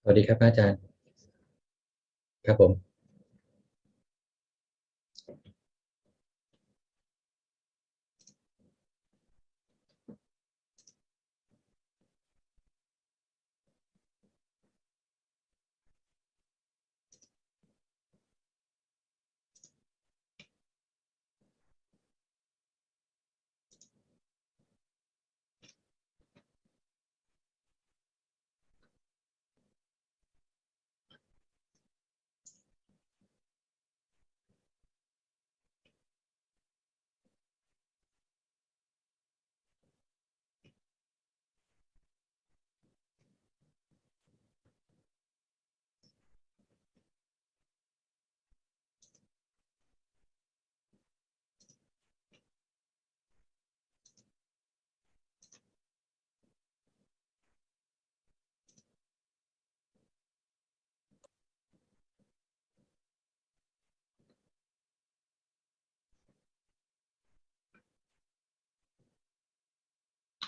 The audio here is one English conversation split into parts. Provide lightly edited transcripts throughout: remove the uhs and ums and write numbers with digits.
สวัสดีครับอาจารย์ครับผม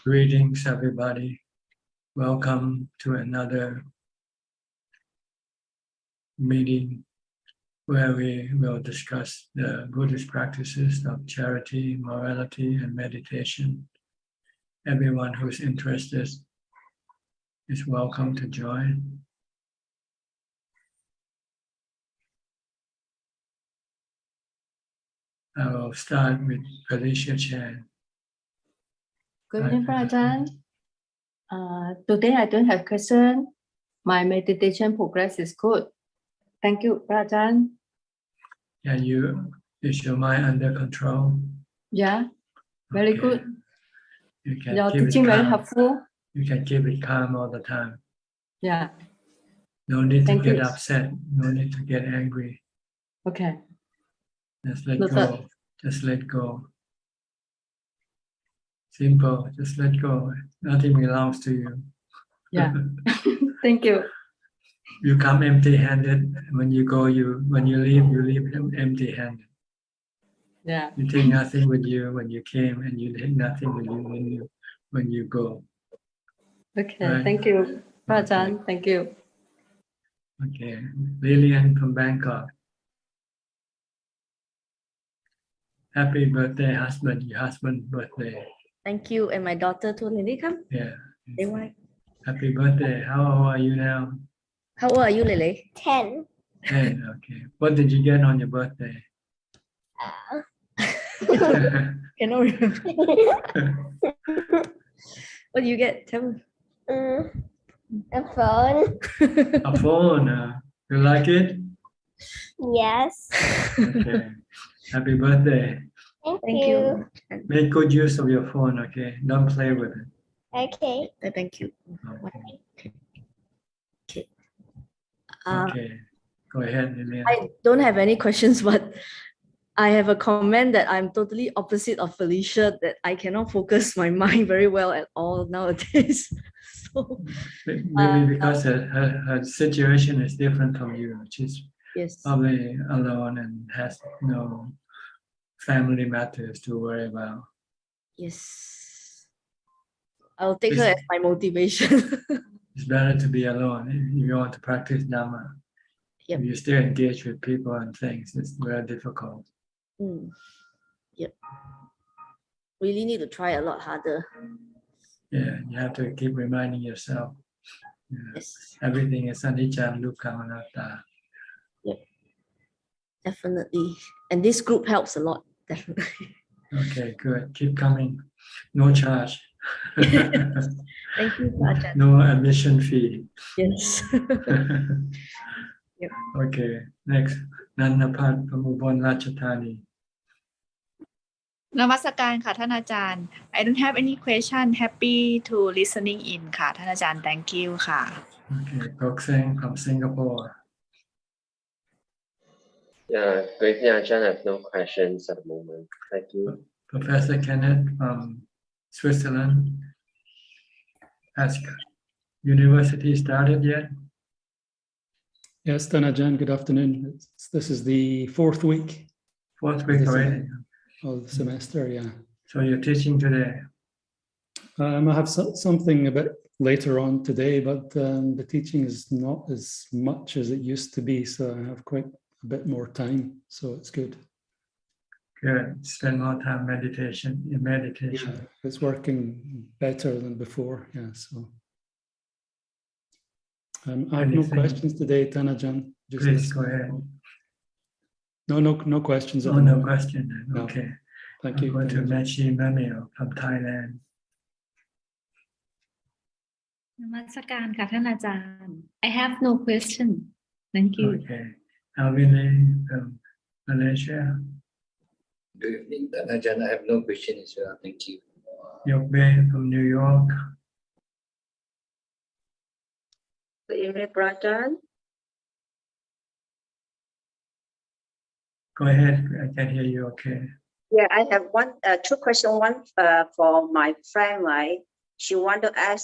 Greetings, everybody. Welcome to another meeting where we will discuss the Buddhist practices of charity, morality, and meditation. Everyone who's interested is welcome to join. I will start with Felicia Chan. Good evening, Ajaan. Today I don't have question. My meditation progress is good. Thank you, Ajaan. Is your mind under control? Yeah, very good. You can Your keep teaching it very calm. helpful. You can keep it calm all the time. Yeah. No need to Thank get you. upset. No need to get angry. Okay. Just let Noted. go. Just let go. Simple. Just let go. Nothing belongs to you. Yeah. Thank you. You come empty-handed. When you leave, you leave empty-handed. Yeah. You take nothing with you when you came, and you take nothing with you when you go. Okay. Right? Thank you, Ajaan. Okay. Thank you. Okay. Lillian from Bangkok. Happy birthday, husband. Your husband's birthday. Thank you. And my daughter too. Lily, come. Yeah. Say why. Happy birthday. How old are you now? How old are you, Lily? 10. 10. Okay. What did you get on your birthday? Cannot remember. What do you get? Tell me. A phone. A phone. You like it? Yes. Okay. Happy birthday. Thank you. Make good use of your phone, okay? Don't play with it. Okay. Thank you. Okay. Okay. Okay. Go ahead, Lillian. I don't have any questions, but I have a comment that I'm totally opposite of Felicia, that I cannot focus my mind very well at all nowadays. So Maybe because her situation is different from you. She's yes, probably alone and has no family matters to worry about. yes, I'll take her as my motivation. It's better to be alone if you want to practice Dhamma. Yep. If you still engage with people and things, it's very difficult. Yep. Really need to try a lot harder. Yeah, you have to keep reminding yourself. Yes. Everything is anicca, dukkha, anatta. Yep. Definitely. And this group helps a lot. Definitely. Okay, good. Keep coming. No charge. Thank you, Ajahn. No admission fee. Yes. Yep. Okay, next. Nannapat from Ubon Ratchathani. นมัสการค่ะท่านอาจารย์ I don't have any question. Happy to listening in ค่ะท่านอาจารย์ Thank you ค่ะ Okay, Gokseng from Singapore. Yeah, great. Yeah, Ajahn, I have no questions at the moment. Thank you. Professor Kenneth from Switzerland. Has university started yet? Yes, Ajahn, good afternoon. This is the fourth week. Fourth week already. Of the semester, yeah. So you're teaching today? I have something about later on today, but the teaching is not as much as it used to be, so I have quite a bit more time, so it's good. Good. Spend more time in meditation. Yeah, it's working better than before. Yeah, so I have no Anything? questions today, Tanajan. Just Please go listening. ahead. No questions at Oh, the no moment. question then. No. Okay. Thank I'll you. go to Tanajan. Machi Mamio from Thailand. นมัสการค่ะท่านอาจารย์ I have no question thank you Okay. Alvini from Malaysia. Good evening, Ajaan. I have no question as well. Thank you. Yokbe from New York. Good evening, Ajaan. Go ahead. I can hear you okay. Yeah, I have two questions. One for my friend, right? She want to ask,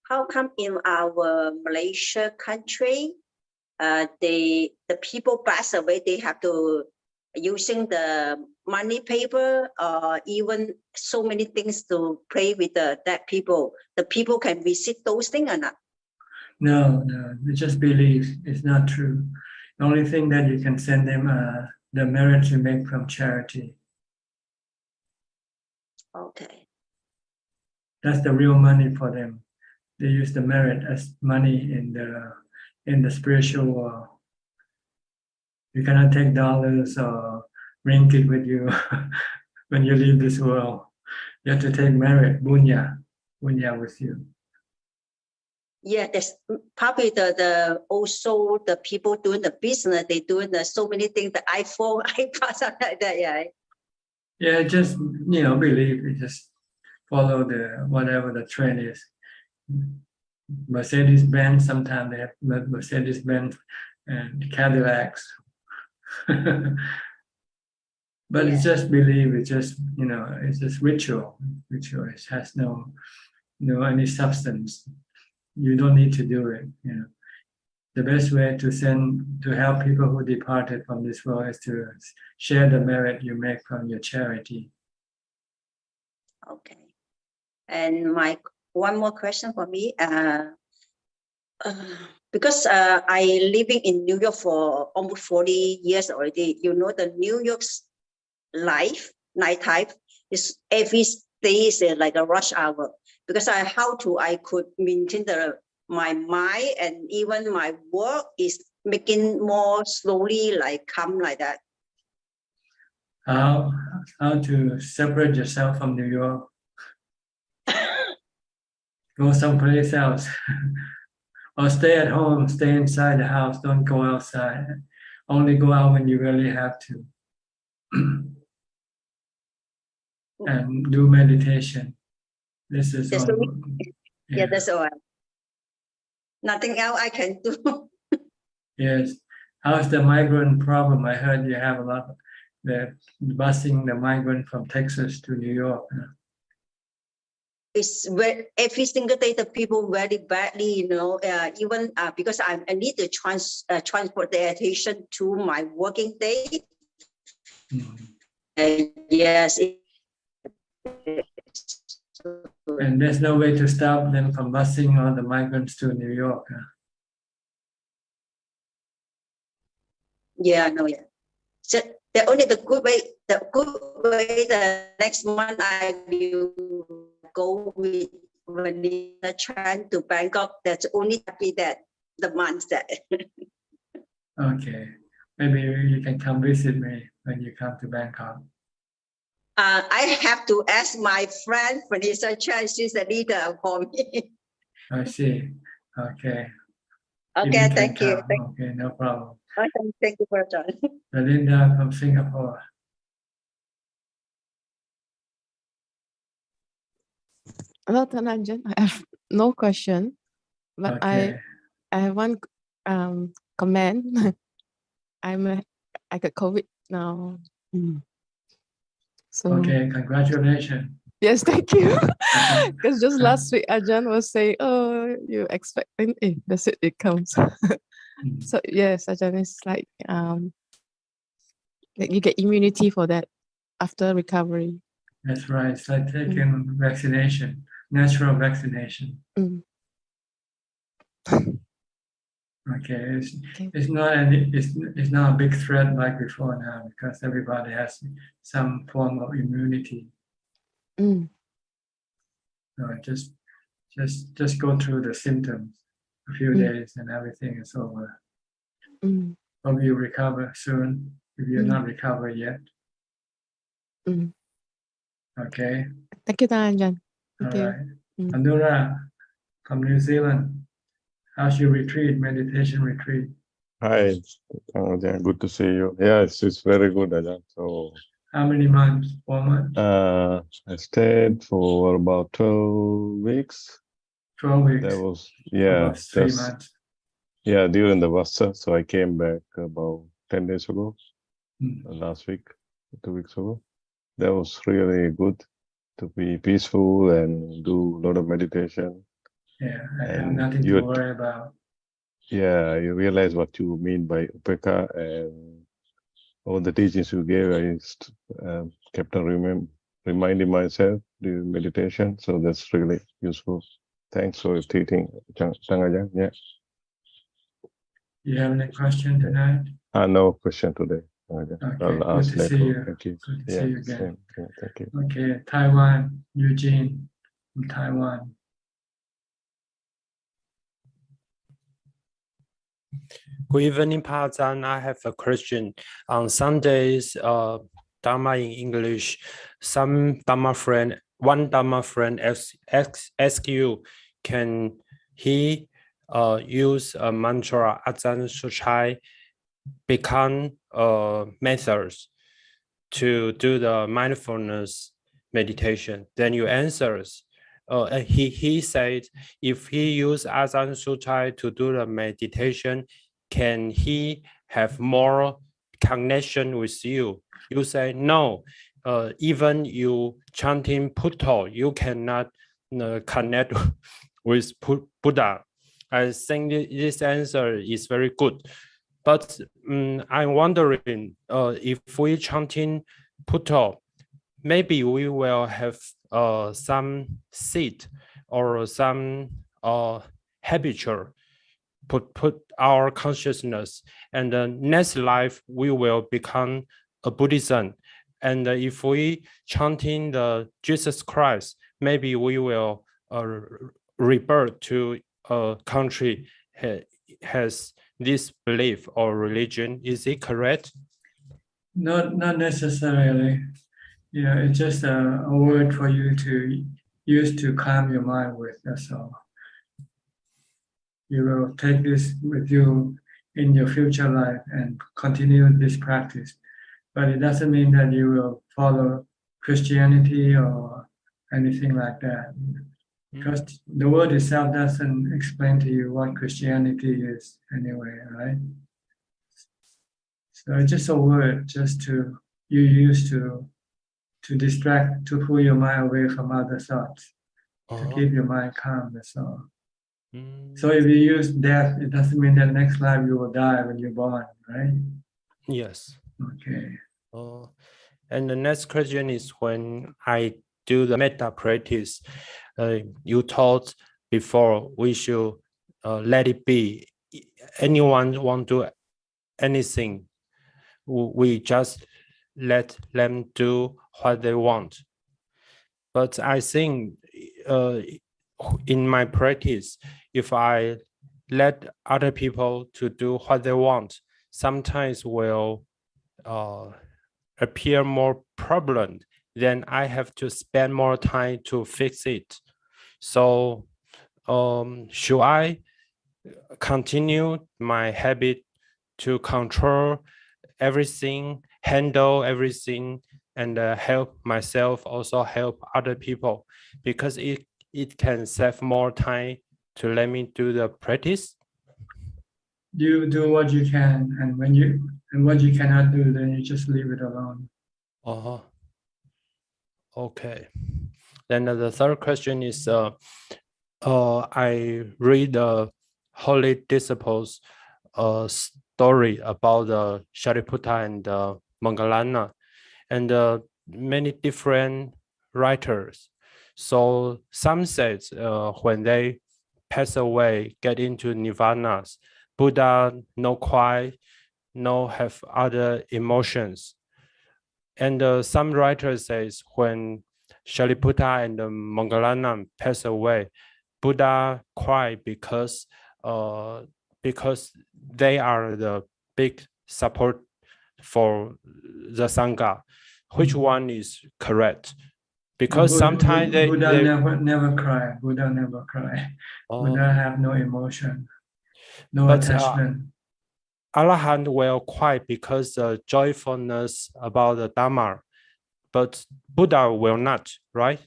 how come in our Malaysia country, the people pass away, they have to using the money paper or even so many things to pray with the dead people. The people can visit those things or not? No, we just believe it's not true. The only thing that you can send them the merit you make from charity. Okay. That's the real money for them. They use the merit as money in the spiritual world. You cannot take dollars or ringgit with you when you leave this world. You have to take merit, bunya with you. Yeah, there's probably the also the people doing the business, they doing so many things, the iPhone, iPad, something like that, yeah. Yeah, just believe. You just follow whatever the trend is. Mercedes-Benz, sometimes they have Mercedes-Benz and Cadillacs. But it's just belief. It's just it's just ritual. It has no any substance. You don't need to do it. The best way to help people who departed from this world is to share the merit you make from your charity. Okay. And one more question for me. Because I living in New York for almost 40 years already. The New York's nighttime is every day is like a rush hour. Because I could maintain my mind and even my work is making more slowly come like that. How to separate yourself from New York? Go someplace else. Or stay at home, stay inside the house, don't go outside. Only go out when you really have to. And do meditation. This is all. Yeah, that's all. Nothing else I can do. Yes. How's the migrant problem? I heard you have a lot of busing the migrant from Texas to New York. It's every single day the people very badly, even because I need to transport their attention to my working day. Yes. And there's no way to stop them from busing all the migrants to New York. Yeah, no, yeah. So the good way, the next month I will go with Vanessa Chan to Bangkok. That's only happy that the month that. Okay. Maybe you can come visit me when you come to Bangkok. I have to ask my friend Vanessa Chan. She's the leader for me. I see. Okay. Okay, thank you. Okay, no problem. Okay, thank you for your time. Belinda from Singapore. Hello, Tanajan. I have no question, but Okay. I have one comment. I got COVID now. So Okay, congratulations. yes, thank you. Because just last week Ajaan was saying, "Oh, you expecting? That's it. It comes." So yes, Ajaan is like you get immunity for that after recovery. That's right. It's like taking vaccination, natural vaccination. Okay, it's not a big threat like before now because everybody has some form of immunity. Mm. So just go through the symptoms a few days and everything is over. Hope you recover soon if you're not recovered yet. Okay. Thank you, Ajahn. All Thank you. right. Anura from New Zealand. How's your retreat, meditation retreat? Hi, Ajahn, good to see you. Yes, it's very good, Ajahn. So, How many months? 4 months? I stayed for about 12 weeks. 12 weeks. That was, yeah, About 3 months. Yeah, during the Vasa. So I came back about 10 days ago, last week, 2 weeks ago. That was really good to be peaceful and do a lot of meditation. Yeah, I have And nothing to worry about. Yeah, you realize what you mean by upeka and all the teachings you gave. I kept on reminding myself during meditation. So that's really useful. Thanks for teaching, Ajahn. Yeah. You have any question tonight? No question today. Okay, I'll good ask to later. see you. Thank you. Good to Yeah, see you again. same. Yeah, thank you. Okay, Taiwan, Eugene from Taiwan. Good evening, Ajahn. I have a question. On Sundays, Dharma in English, one Dharma friend ask you, can he use a mantra Ajaan Suchart become methods to do the mindfulness meditation? Then you answers. He said, if he use Ajaan Suchart to do the meditation, can he have more connection with you? You say no. Even you chanting Putto, you cannot connect with Buddha. I think this answer is very good. But I'm wondering if we chanting Putto, maybe we will have some seed or some habitual put our consciousness, and the next life we will become a Buddhism. And if we chanting the Jesus Christ, maybe we will rebirth to a country has this belief or religion. Is it correct? Not necessarily. Yeah, it's just a word for you to use to calm your mind with, that's all. You will take this with you in your future life and continue this practice. But it doesn't mean that you will follow Christianity or anything like that. Because the word itself doesn't explain to you what Christianity is anyway, right? So it's just a word just to you use to distract, to pull your mind away from other thoughts, to keep your mind calm, that's all. So if you use death, it doesn't mean that next life you will die when you're born, right? Yes. Okay. And the next question is, when I do the metta practice, you taught before we should let it be. Anyone want to do anything, we just let them do what they want. But I think in my practice, if I let other people to do what they want, sometimes will appear more problem. Then I have to spend more time to fix it. So should I continue my habit to control everything, handle everything, and help myself, also help other people, because it can save more time to let me do the practice? You do what you can, and what you cannot do, then you just leave it alone. Okay. Then the third question is, I read the Holy Disciples story about the Shariputra and Moggallana, and many different writers. So some says when they pass away, get into nirvanas. Buddha no cry, no have other emotions. And some writers says when Shariputra and Moggallana pass away, Buddha cried because they are the big support for the Sangha. Which one is correct? Because sometimes Buddha never cry. Buddha never cry. Buddha have no emotion, no attachment. Arahant will cry because the joyfulness about the Dhamma, but Buddha will not, right?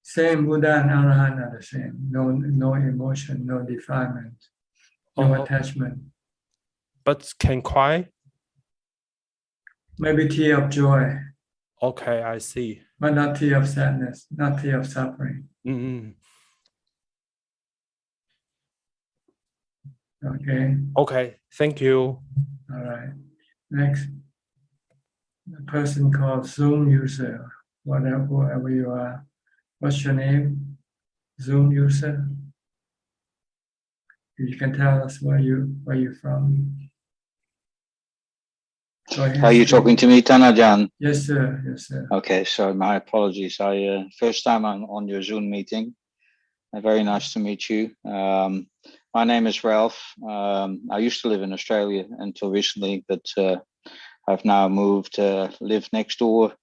Same, Buddha and Arahant are the same. No emotion, no defilement, no attachment. But can cry? Maybe tear of joy. Okay, I see. But not tear of sadness, not tear of suffering. Okay. Okay, thank you. All right. Next, a person called Zoom user, whoever you are. What's your name? Zoom user. If you can tell us where you're from. Are you talking to me, Ajaan? Yes, sir. Yes, sir. Okay, so my apologies. First time I'm on your Zoom meeting. Very nice to meet you. My name is Ralph. I used to live in Australia until recently, but I've now moved, live next door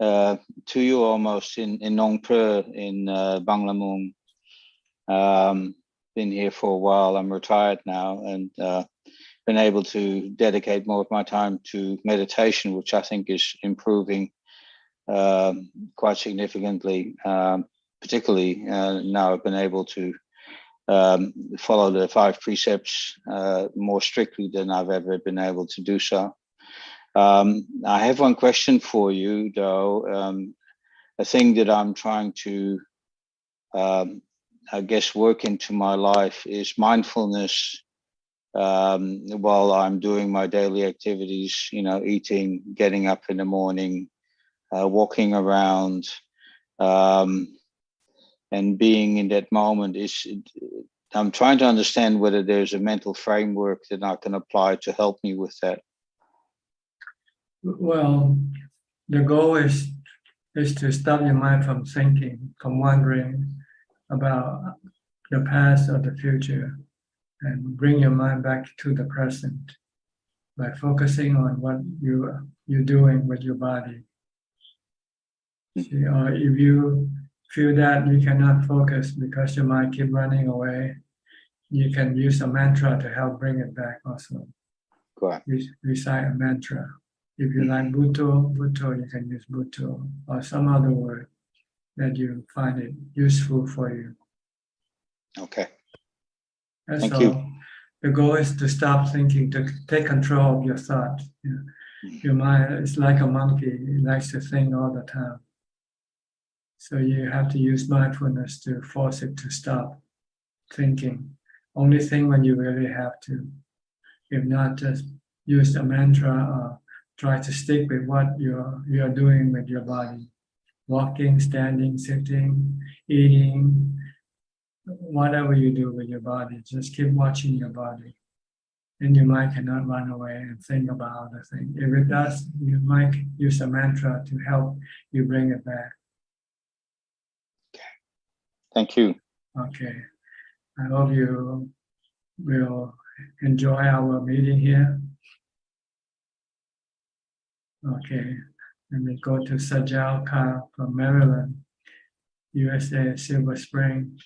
to you almost in Nong Pur in Banglamung. Been here for a while. I'm retired now and been able to dedicate more of my time to meditation, which I think is improving quite significantly. Particularly now I've been able to follow the 5 precepts more strictly than I've ever been able to do so. I have one question for you, though. A thing that I'm trying to, I guess, work into my life is mindfulness while I'm doing my daily activities, eating, getting up in the morning, walking around, and being in that moment. I'm trying to understand whether there's a mental framework that I can apply to help me with that. Well, the goal is to stop your mind from thinking, from wondering about the past or the future, and bring your mind back to the present by focusing on what you're doing with your body. See, or if you feel that you cannot focus because your mind keep running away, you can use a mantra to help bring it back also. Correct. Recite a mantra. If you like Bhutto, you can use Bhutto or some other word that you find it useful for you. Okay. That's all. You. The goal is to stop thinking, to take control of your thought. Your mind is like a monkey. It likes to think all the time. So you have to use mindfulness to force it to stop thinking. Only think when you really have to. If not, just use a mantra or try to stick with what you're doing with your body. Walking, standing, sitting, eating, whatever you do with your body, just keep watching your body. And your mind cannot run away and think about other things. If it does, you might use a mantra to help you bring it back. Thank you. Okay. I hope you will enjoy our meeting here. Okay. Let me go to Sajal Ka from Maryland, USA, Silver Spring.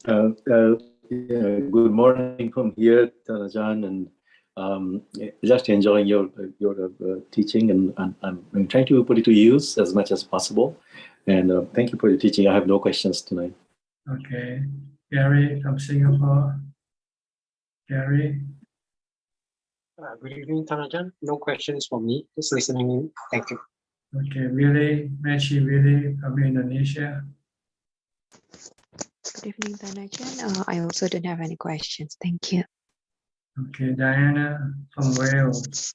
Good morning from here, Ajaan, and just enjoying your teaching, and I'm trying to put it to use as much as possible. And thank you for your teaching. I have no questions tonight. Okay. Gary from Singapore. Gary? Good evening, Ajaan. No questions for me. Just listening in. Thank you. Okay. Willie, Mechi Willie from Indonesia. Good evening, Ajaan. I also don't have any questions. Thank you. Okay. Diana from Wales.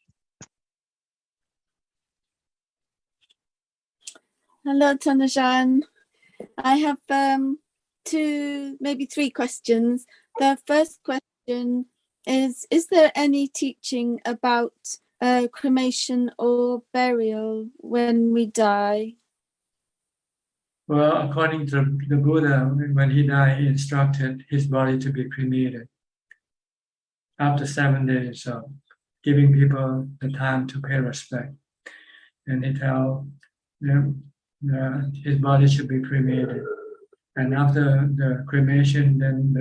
Hello, Ajaan. I have maybe three questions. The first question is there any teaching about cremation or burial when we die? Well, according to the Buddha, when he died, he instructed his body to be cremated after 7 days of giving people the time to pay respect. And he told them his body should be cremated. And after the cremation, then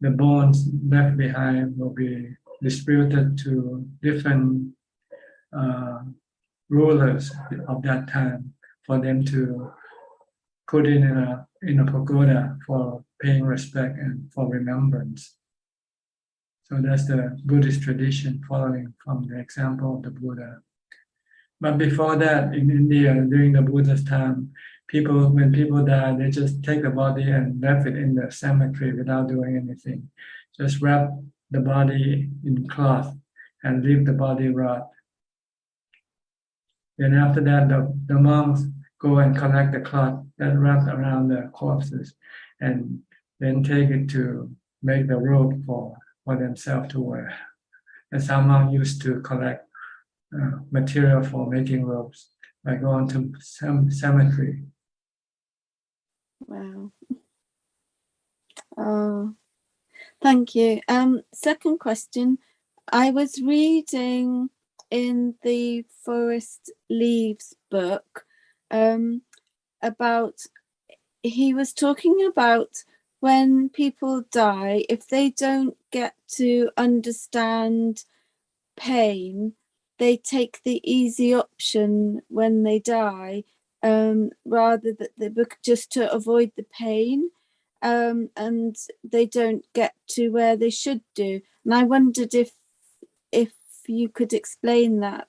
the bones left behind will be distributed to different rulers of that time for them to put in a pagoda for paying respect and for remembrance. So that's the Buddhist tradition following from the example of the Buddha. But before that, in India, during the Buddha's time, when people die, they just take the body and wrap it in the cemetery without doing anything. Just wrap the body in cloth and leave the body rot. Then after that, the monks go and collect the cloth that wrapped around the corpses and then take it to make the robe for themselves to wear. And some monks used to collect material for making robes by going to some cemetery. Wow. Oh, thank you. Second question. I was reading in the Forest Leaves book about, he was talking about when people die, if they don't get to understand pain, they take the easy option when they die, rather than the book, just to avoid the pain, and they don't get to where they should do. And I wondered if you could explain that.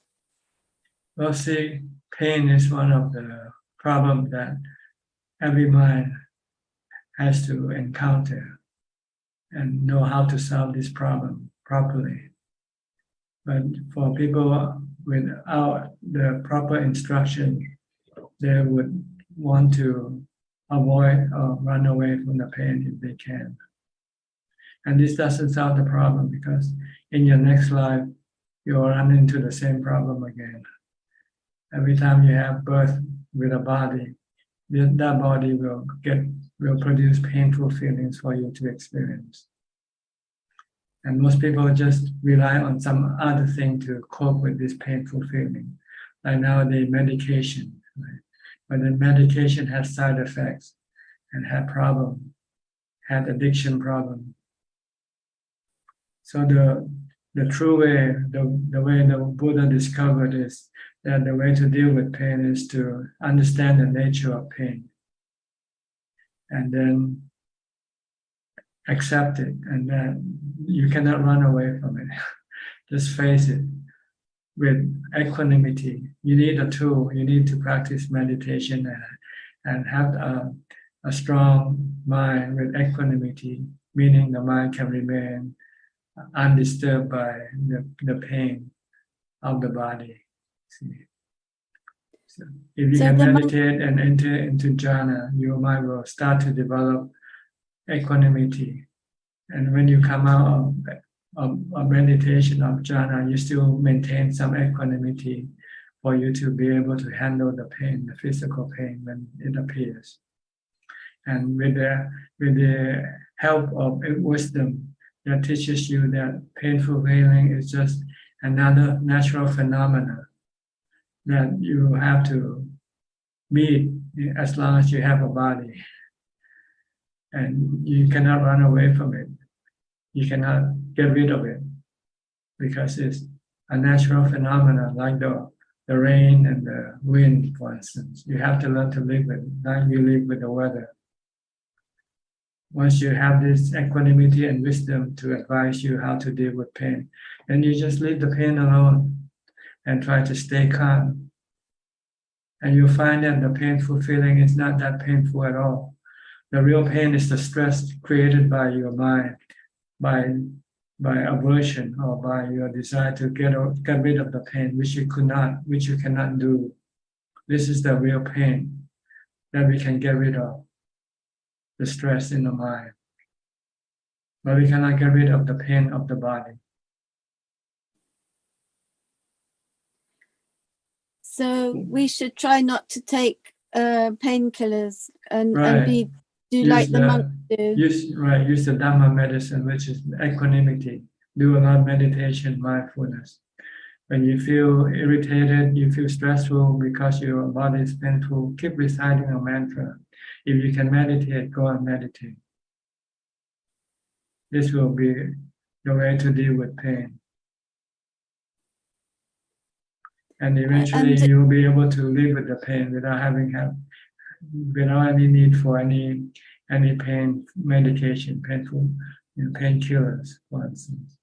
Well, see, pain is one of the problems that every mind has to encounter and know how to solve this problem properly. But for people without the proper instruction, they would want to avoid or run away from the pain if they can. And this doesn't solve the problem, because in your next life, you'll run into the same problem again. Every time you have birth with a body, that body will produce painful feelings for you to experience. And most people just rely on some other thing to cope with this painful feeling. Like nowadays, medication, right? But the medication has side effects and had addiction problem. So the true way, the way the Buddha discovered is that the way to deal with pain is to understand the nature of pain and then accept it, and then you cannot run away from it. Just face it with equanimity. You need a tool. You need to practice meditation and have a strong mind with equanimity, meaning the mind can remain undisturbed by the pain of the body. See? So if you can meditate and enter into jhana, your mind will start to develop equanimity. And when you come out of meditation of jhana, you still maintain some equanimity for you to be able to handle the pain, the physical pain when it appears. And with the help of wisdom that teaches you that painful feeling is just another natural phenomena that you have to meet as long as you have a body. And you cannot run away from it. You cannot get rid of it because it's a natural phenomenon like the rain and the wind, for instance. You have to learn to live with it, like you live with the weather. Once you have this equanimity and wisdom to advise you how to deal with pain, then you just leave the pain alone and try to stay calm. And you'll find that the painful feeling is not that painful at all. The real pain is the stress created by your mind, by aversion or by your desire to get rid of the pain, which you cannot do. This is the real pain that we can get rid of. the stress in the mind. But we cannot get rid of the pain of the body. So we should try not to take painkillers and Right. do like the monks do. Use the Dhamma medicine, which is equanimity. Do a lot of meditation, mindfulness. When you feel irritated, you feel stressful because your body is painful, keep reciting a mantra. If you can meditate, go and meditate. This will be the way to deal with pain. And eventually you will be able to live with the pain without without any need for any pain medication, painkillers, for instance.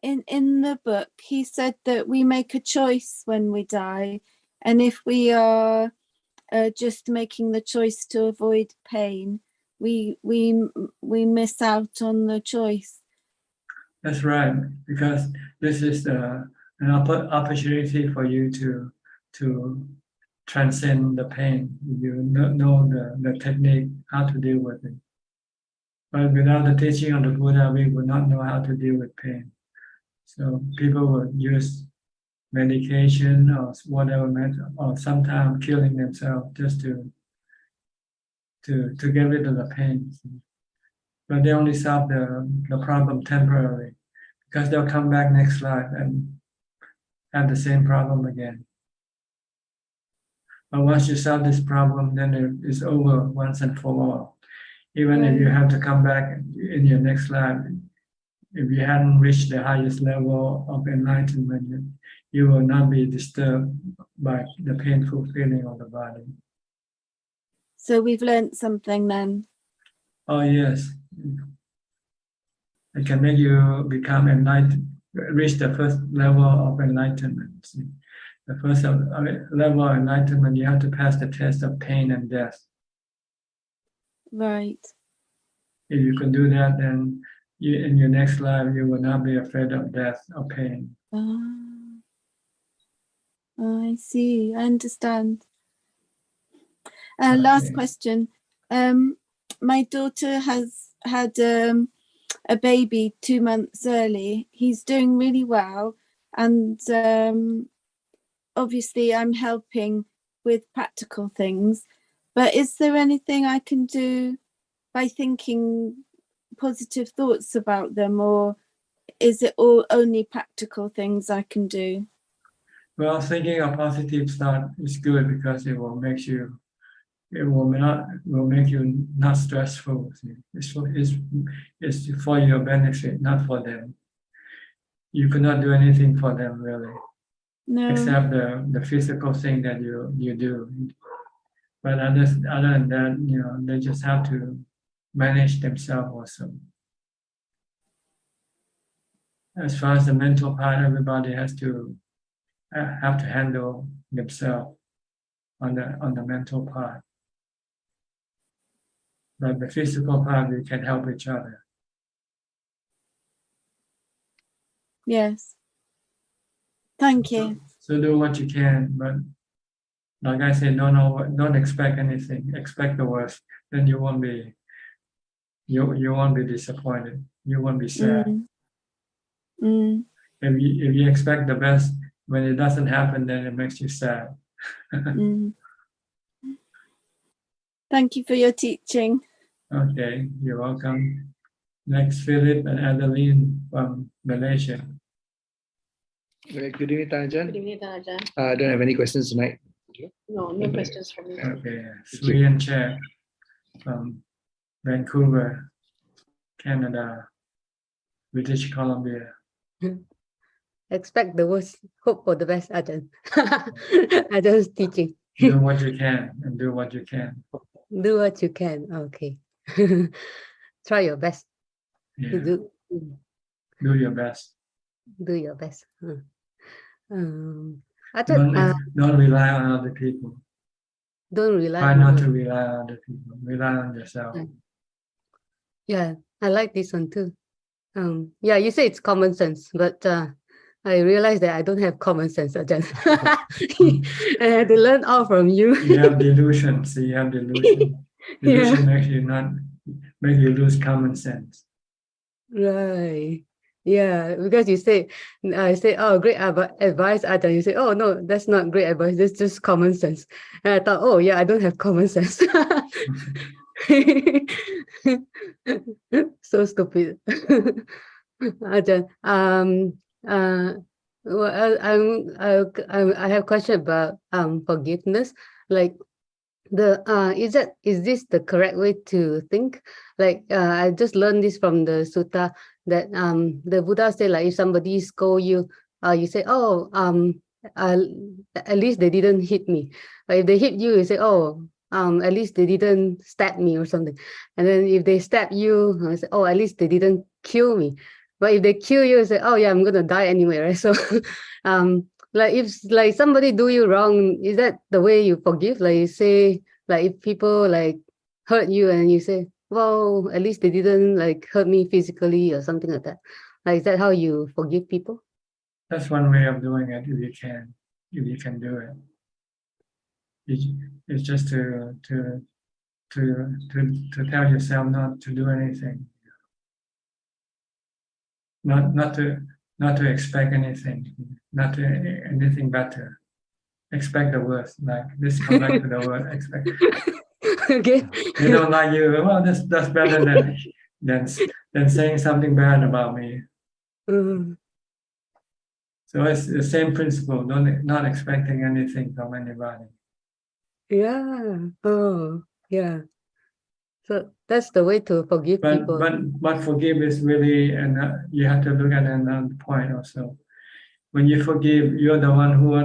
In the book, he said that we make a choice when we die, and if we are just making the choice to avoid pain, we miss out on the choice. That's right, because this is an opportunity for you to transcend the pain. You know the technique, how to deal with it. But without the teaching of the Buddha, we would not know how to deal with pain. So people would use medication or whatever, or sometimes killing themselves just to get rid of the pain. But they only solve the problem temporarily, because they'll come back next life and have the same problem again. But once you solve this problem, then it's over once and for all. Even if you have to come back in your next life, if you hadn't reached the highest level of enlightenment, you will not be disturbed by the painful feeling of the body. So we've learned something then. Oh yes. It can make you become enlightened, reach the first level of enlightenment. The first level of enlightenment, you have to pass the test of pain and death. Right. If you can do that, then in your next life, you will not be afraid of death or pain. I see. I understand. Last question. My daughter has had a baby 2 months early. He's doing really well, and obviously I'm helping with practical things. But is there anything I can do by thinking positive thoughts about them, or is it all only practical things I can do? Well, thinking a positive thought is good because it will make you not stressful. It's for your benefit, not for them. You cannot do anything for them really, except the physical thing that you do. But other than that, they just have to manage themselves also. As far as the mental part, everybody has to handle themselves on the mental part. But the physical part, we can help each other. Yes. Thank you. So do what you can, but like I said, don't expect anything. Expect the worst. Then you won't be disappointed. You won't be sad. If you expect the best, when it doesn't happen, then it makes you sad. Thank you for your teaching. Okay, you're welcome. Next, Philip and Adeline from Malaysia. Good evening, Ajaan. Good evening, Ajaan. I don't have any questions tonight. No questions from me. Okay, Sriyan Chair from Vancouver, Canada, British Columbia. Expect the worst, hope for the best, Ajahn. Ajah's teaching. Do what you can and do what you can. Do what you can. Okay. Try your best. Yeah. Do your best. Do your best. Don't rely on other people. Don't rely. Try not to rely on other people. Rely on yourself. Yeah, I like this one too. Yeah, you say it's common sense, but I realized that I don't have common sense, Ajahn. And I had to learn all from you. You have delusion. So you have delusion. Delusion makes you lose common sense. Right. Yeah, because you say, I say, oh, great advice, Ajahn. You say, oh, no, that's not great advice. That's just common sense. And I thought, oh, yeah, I don't have common sense. So stupid. Ajahn, well, I have a question about forgiveness. Like, is this the correct way to think? Like I just learned this from the sutta that the Buddha said, like, if somebody scold you, you say, oh, at least they didn't hit me. But if they hit you, you say, oh, at least they didn't stab me or something. And then if they stab you, I say, oh, at least they didn't kill me. But if they kill you, you say, oh yeah, I'm gonna die anyway, right? So like if like somebody do you wrong, is that the way you forgive? Like you say, like if people like hurt you and you say, well, at least they didn't like hurt me physically or something like that. Like, is that how you forgive people? That's one way of doing it if you can do it. It's just to tell yourself not to do anything. Not to expect anything, not to anything better. Expect the worst. Like this, come back to the word expect. Okay. They don't like you. Well, that's better than saying something bad about me. So it's the same principle. Not expecting anything from anybody. Yeah. Oh, yeah. So that's the way to forgive people. But forgive is really, and you have to look at another point also. When you forgive, you're the one who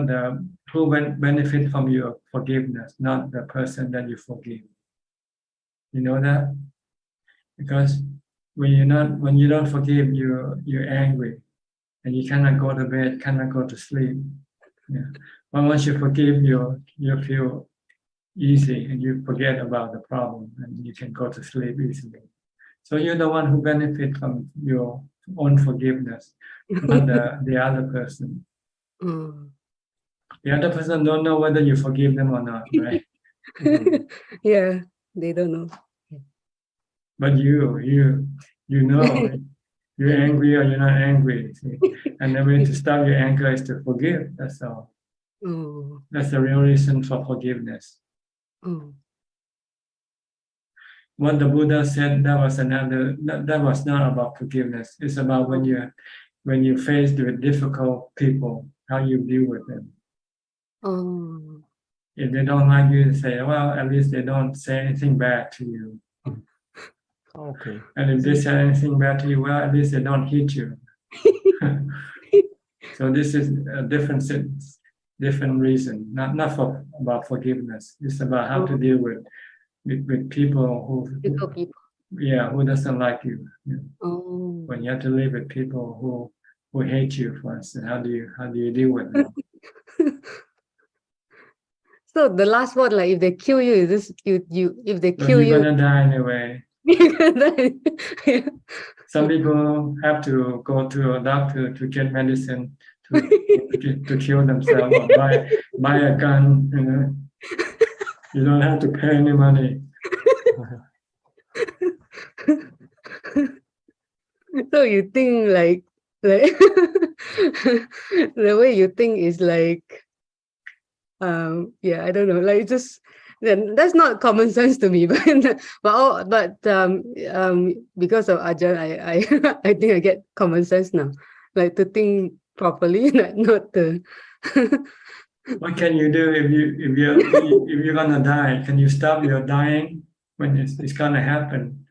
benefit from your forgiveness, not the person that you forgive. You know that? Because when you don't forgive, you're angry, and you cannot go to bed, cannot go to sleep. Yeah. But once you forgive, you feel easy, and you forget about the problem, and you can go to sleep easily. So you're the one who benefit from your own forgiveness, not the other person. The other person don't know whether you forgive them or not, right? Yeah, they don't know. But you know you're angry or you're not angry. See? And the way to stop your anger is to forgive. That's all. That's the real reason for forgiveness. What the Buddha said, that was not about forgiveness. It's about when you're faced with difficult people, how you deal with them. If they don't like you, say, well, at least they don't say anything bad to you. Okay. And if they say anything bad to you, well, at least they don't hit you. So this is a different reason, not about forgiveness. It's about how to deal with people who doesn't like you. When you have to live with people who hate you, for instance, how do you deal with them? So the last one, like if they kill you, is this if they kill you're you, gonna die anyway. Some people have to go to a doctor to get medicine to kill themselves or buy a gun. You know, you don't have to pay any money. So you think like the way you think is like yeah, I don't know, like just then that's not common sense to me, but because of Ajahn, I think I get common sense now, like to think properly, not to. What can you do if you're gonna die? Can you stop your dying when it's gonna happen?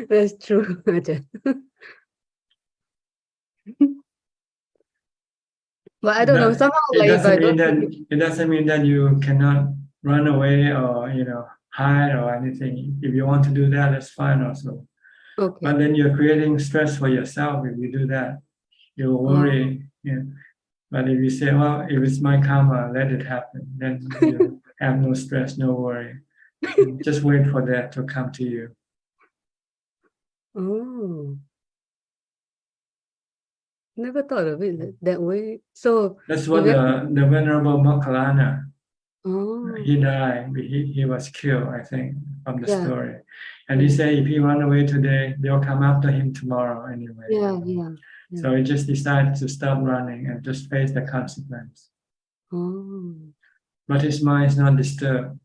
That's true, Ajahn. But I don't know, somehow like if I don't. It doesn't mean that you cannot run away or hide or anything. If you want to do that, that's fine also. Okay. But then you're creating stress for yourself if you do that. You'll worry. But if you say, well, if it's my karma, let it happen, then you have no stress, no worry. Just wait for that to come to you. Never thought of it that way. So That's what if the Venerable Mokkallana, oh, he died, he was killed, I think, from the yeah. story. And he said if he run away today, they'll come after him tomorrow anyway. Yeah, yeah. So he just decided to stop running and just face the consequence. Oh, But his mind is not disturbed.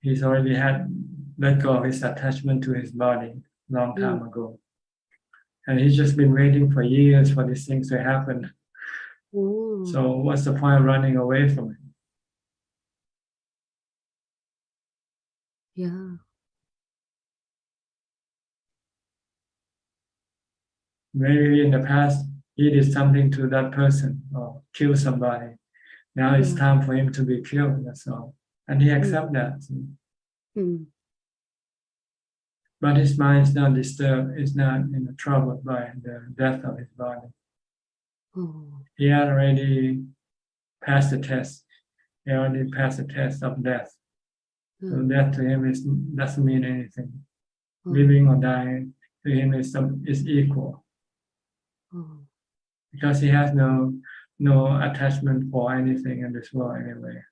He's already had let go of his attachment to his body long time ago. And he's just been waiting for years for these things to happen. So what's the point of running away from it? yeah. Maybe in the past he did something to that person or killed somebody. Now it's time for him to be killed, that's all. And he accepts that. But his mind is not disturbed, it's not troubled by the death of his body. He had already passed the test. He already passed the test of death. So death to him doesn't mean anything. Living or dying to him is equal. Because he has no attachment for anything in this world anyway.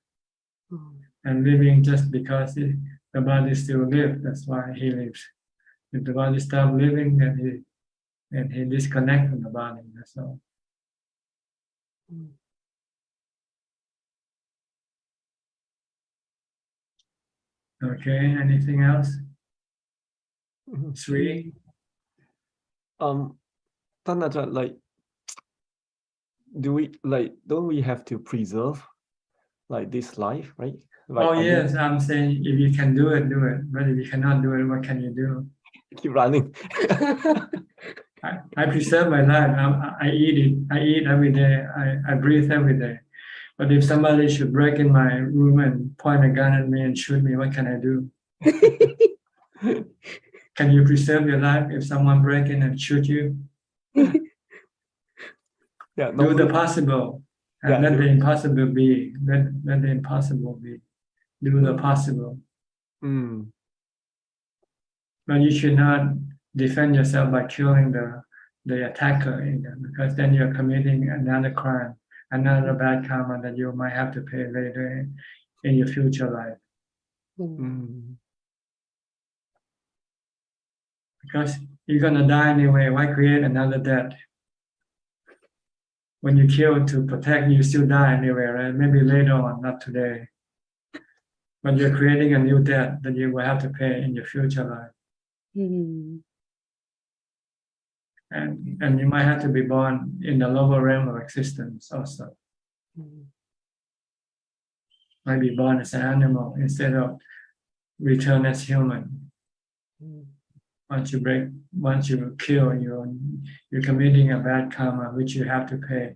And living just because the body still lives, that's why he lives. If the body stops living, then he disconnects from the body, that's all. Okay, anything else? Sri?ท่านอาจารย์ like don't we have to preserve like this life, right? Like, oh yes, I'm saying if you can do it, do it. But if you cannot do it, what can you do? Keep running. I preserve my life. I eat it. I eat every day. I breathe every day. But if somebody should break in my room and point a gun at me and shoot me, what can I do? Can you preserve your life if someone break in and shoot you? Yeah, do the possible and let the impossible be. Let the impossible be. Do the possible. But you should not defend yourself by killing the attacker, because then you're committing another crime, another bad karma that you might have to pay later in your future life. Because you're gonna die anyway. Why create another death? When you kill to protect, you still die anyway, right? Maybe later on, not today. But you're creating a new debt that you will have to pay in your future life. And you might have to be born in the lower realm of existence also. Might be born as an animal instead of return as human. Once you kill, you're committing a bad karma which you have to pay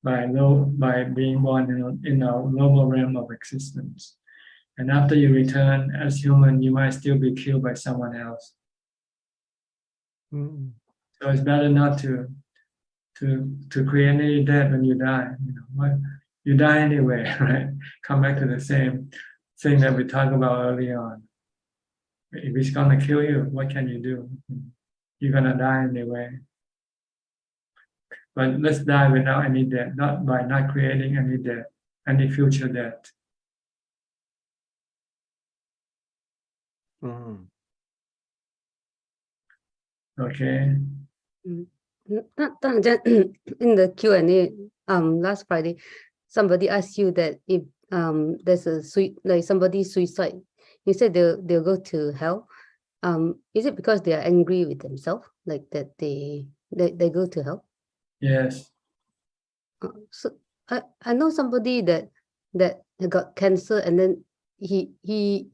by being born in a lower realm of existence. And after you return as human, you might still be killed by someone else. So it's better not to create any death when you die. You die anyway, right? Come back to the same thing that we talked about early on. If it's gonna kill you, what can you do? You're gonna die anyway. But let's die without any death, not by not creating any death, any future death. Okay. In the Q&A last Friday, somebody asked you that if there's somebody suicide, you said they'll go to hell. Is it because they are angry with themselves, like that they go to hell? Yes. So I know somebody that got cancer and then he did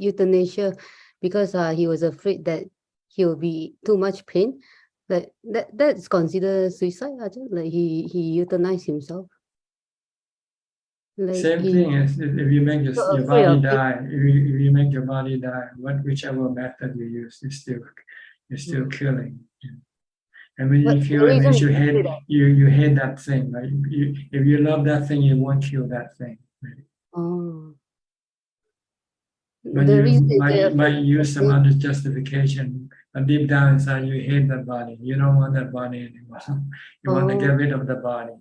euthanasia because he was afraid that he will be too much pain. Like that's considered suicide. Like he euthanized himself. Like same thing as if you make your body die. If you make your body die, whichever method you use, you're still killing. And when you kill, it means you hate that thing. Right? If you love that thing, you won't kill that thing. Right? But you might use some other justification. But deep down inside, you hate that body. You don't want that body anymore. You want to get rid of the body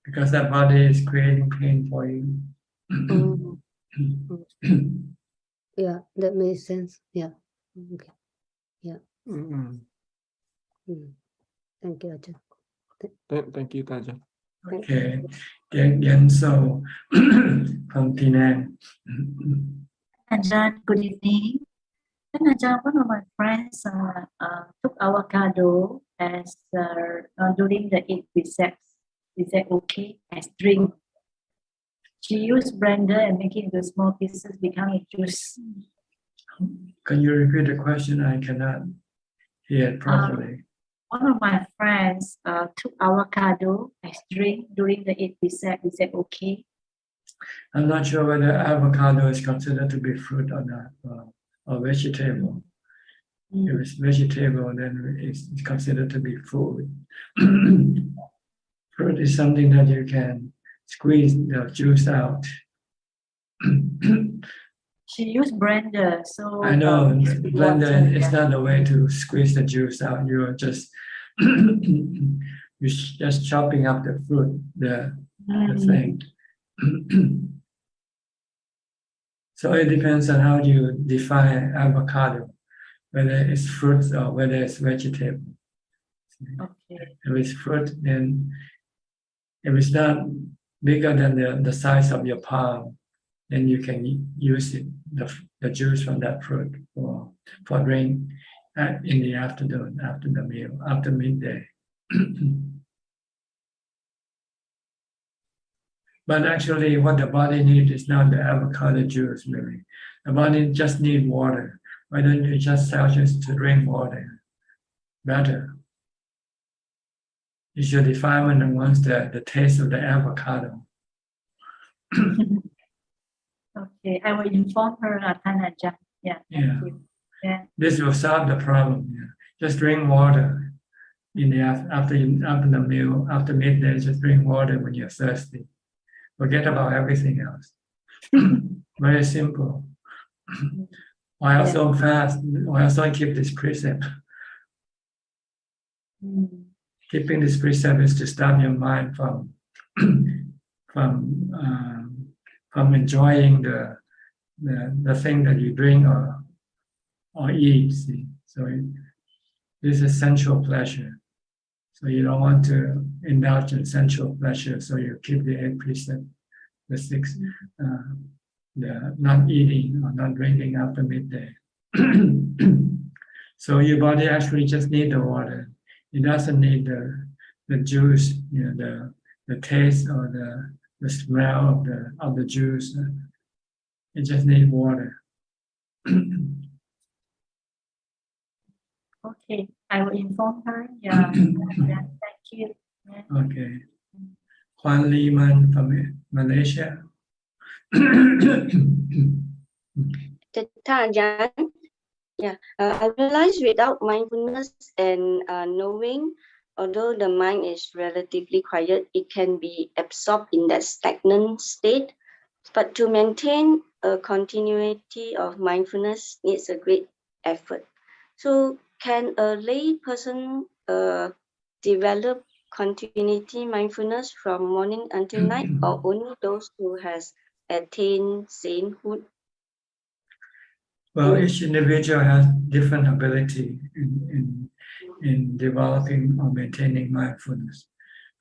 because that body is creating pain for you. Yeah, that makes sense. Yeah. Okay. Yeah. Thank you, Ajahn. Thank you, Ajahn. Okay. Then so from Penang. Ajahn, good evening. And Ajahn, one of my friends took avocado as during the 8 precepts. Is that okay? As drink. She used blender and making the small pieces become a juice. Can you repeat the question? I cannot hear it properly. One of my friends took avocado as drink during the 8 precepts. Is that okay? I'm not sure whether avocado is considered to be fruit or not, or vegetable. If it's vegetable, then it's considered to be food. Fruit is something that you can squeeze the juice out. She used blender, so I know blender is not the way to squeeze the juice out. You are just you're just chopping up the fruit, the thing. So it depends on how you define avocado, whether it's fruit or whether it's vegetable. Okay. If it's fruit, then if it's not bigger than the size of your palm, then you can use it, the juice from that fruit for drink in the afternoon, after the meal, after midday. But actually what the body needs is not the avocado juice, really. The body just needs water. Why don't you just tell us to drink water? Better. It's your defilement that wants the taste of the avocado. Okay, I will inform her, Ajahn. Yeah, thank you. Yeah. This will solve the problem. Yeah. Just drink water in the after the meal, after midday. Just drink water when you're thirsty. Forget about everything else. Very simple. I also fast. I also keep this precept. Keeping this precept is to stop your mind from enjoying the thing that you drink or eat. See? So this is sensual pleasure. So you don't want to indulge in sensual pleasure. So you keep the 8 precepts, the 6, the not eating or not drinking after midday. So your body actually just needs the water. It doesn't need the juice, the taste or the smell of the juice. It just needs water. Okay, I will inform her. Yeah, thank you. Yeah. Okay. Juan Liman from Malaysia. Ajahn, yeah, I realize without mindfulness and knowing, although the mind is relatively quiet, it can be absorbed in that stagnant state. But to maintain a continuity of mindfulness needs a great effort. So can a lay person develop continuity mindfulness from morning until night, or only those who has attained sainthood? Well, each individual has different ability in developing or maintaining mindfulness.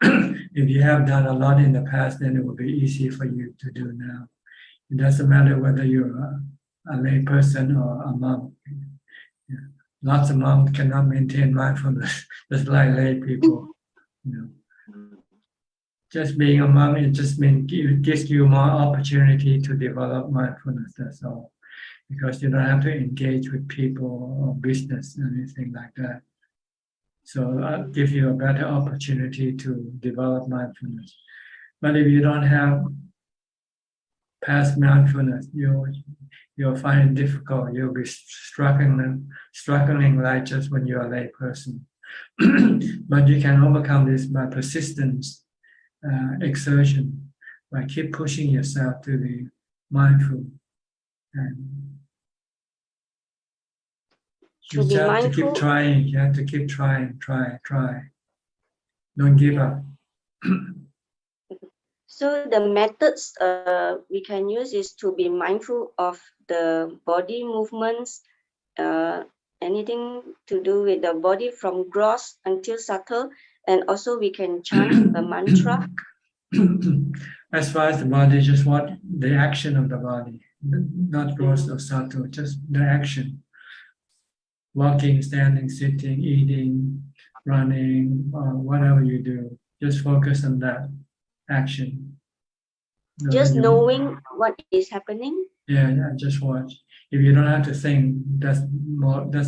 If you have done a lot in the past, then it will be easy for you to do now. It doesn't matter whether you're a lay person or a monk. Yeah. Lots of monks cannot maintain mindfulness, just like lay people. Just being a monk, it just means it gives you more opportunity to develop mindfulness. That's all. Because you don't have to engage with people or business or anything like that. So that gives you a better opportunity to develop mindfulness. But if you don't have past mindfulness, you'll find it difficult. You'll be struggling like just when you're a lay person. But you can overcome this by persistence, exertion, by keep pushing yourself to be mindful. And to You be have to mindful. keep trying. You have to keep trying, try. Don't give up. So the methods we can use is to be mindful of the body movements, anything to do with the body from gross until subtle, and also we can chant a mantra. As far as the body, just what the action of the body, not gross or subtle, just the action. Walking, standing, sitting, eating, running, whatever you do, just focus on that action. Just knowing what is happening. Yeah, just watch. If you don't have to think, that's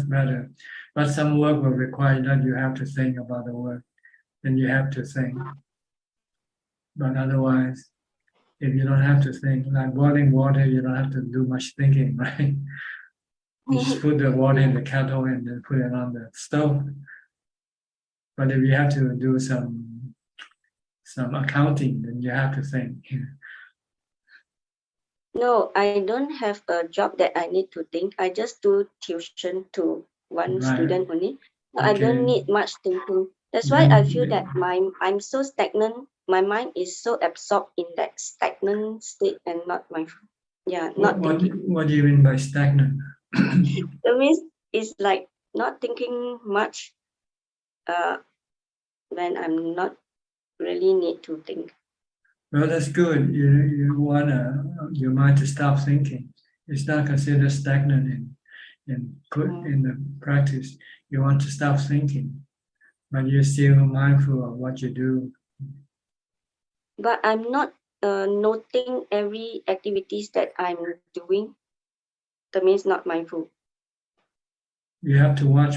better. But some work will require that you have to think about the work, then you have to think. But otherwise, if you don't have to think, like boiling water, you don't have to do much thinking, right? You just put the water in the kettle and then put it on the stove. But if you have to do some accounting, then you have to think. No, I don't have a job that I need to think. I just do tuition to one student only. I don't need much thinking. That's why I feel that I'm so stagnant. My mind is so absorbed in that stagnant state and not mindful. Yeah, not thinking. What do you mean by stagnant? That means it's like not thinking much when I'm not really need to think. Well, that's good. You want your mind to stop thinking. It's not considered stagnant in the practice. You want to stop thinking, but you're still mindful of what you do. But I'm not noting every activities that I'm doing. That means not mindful. You have to watch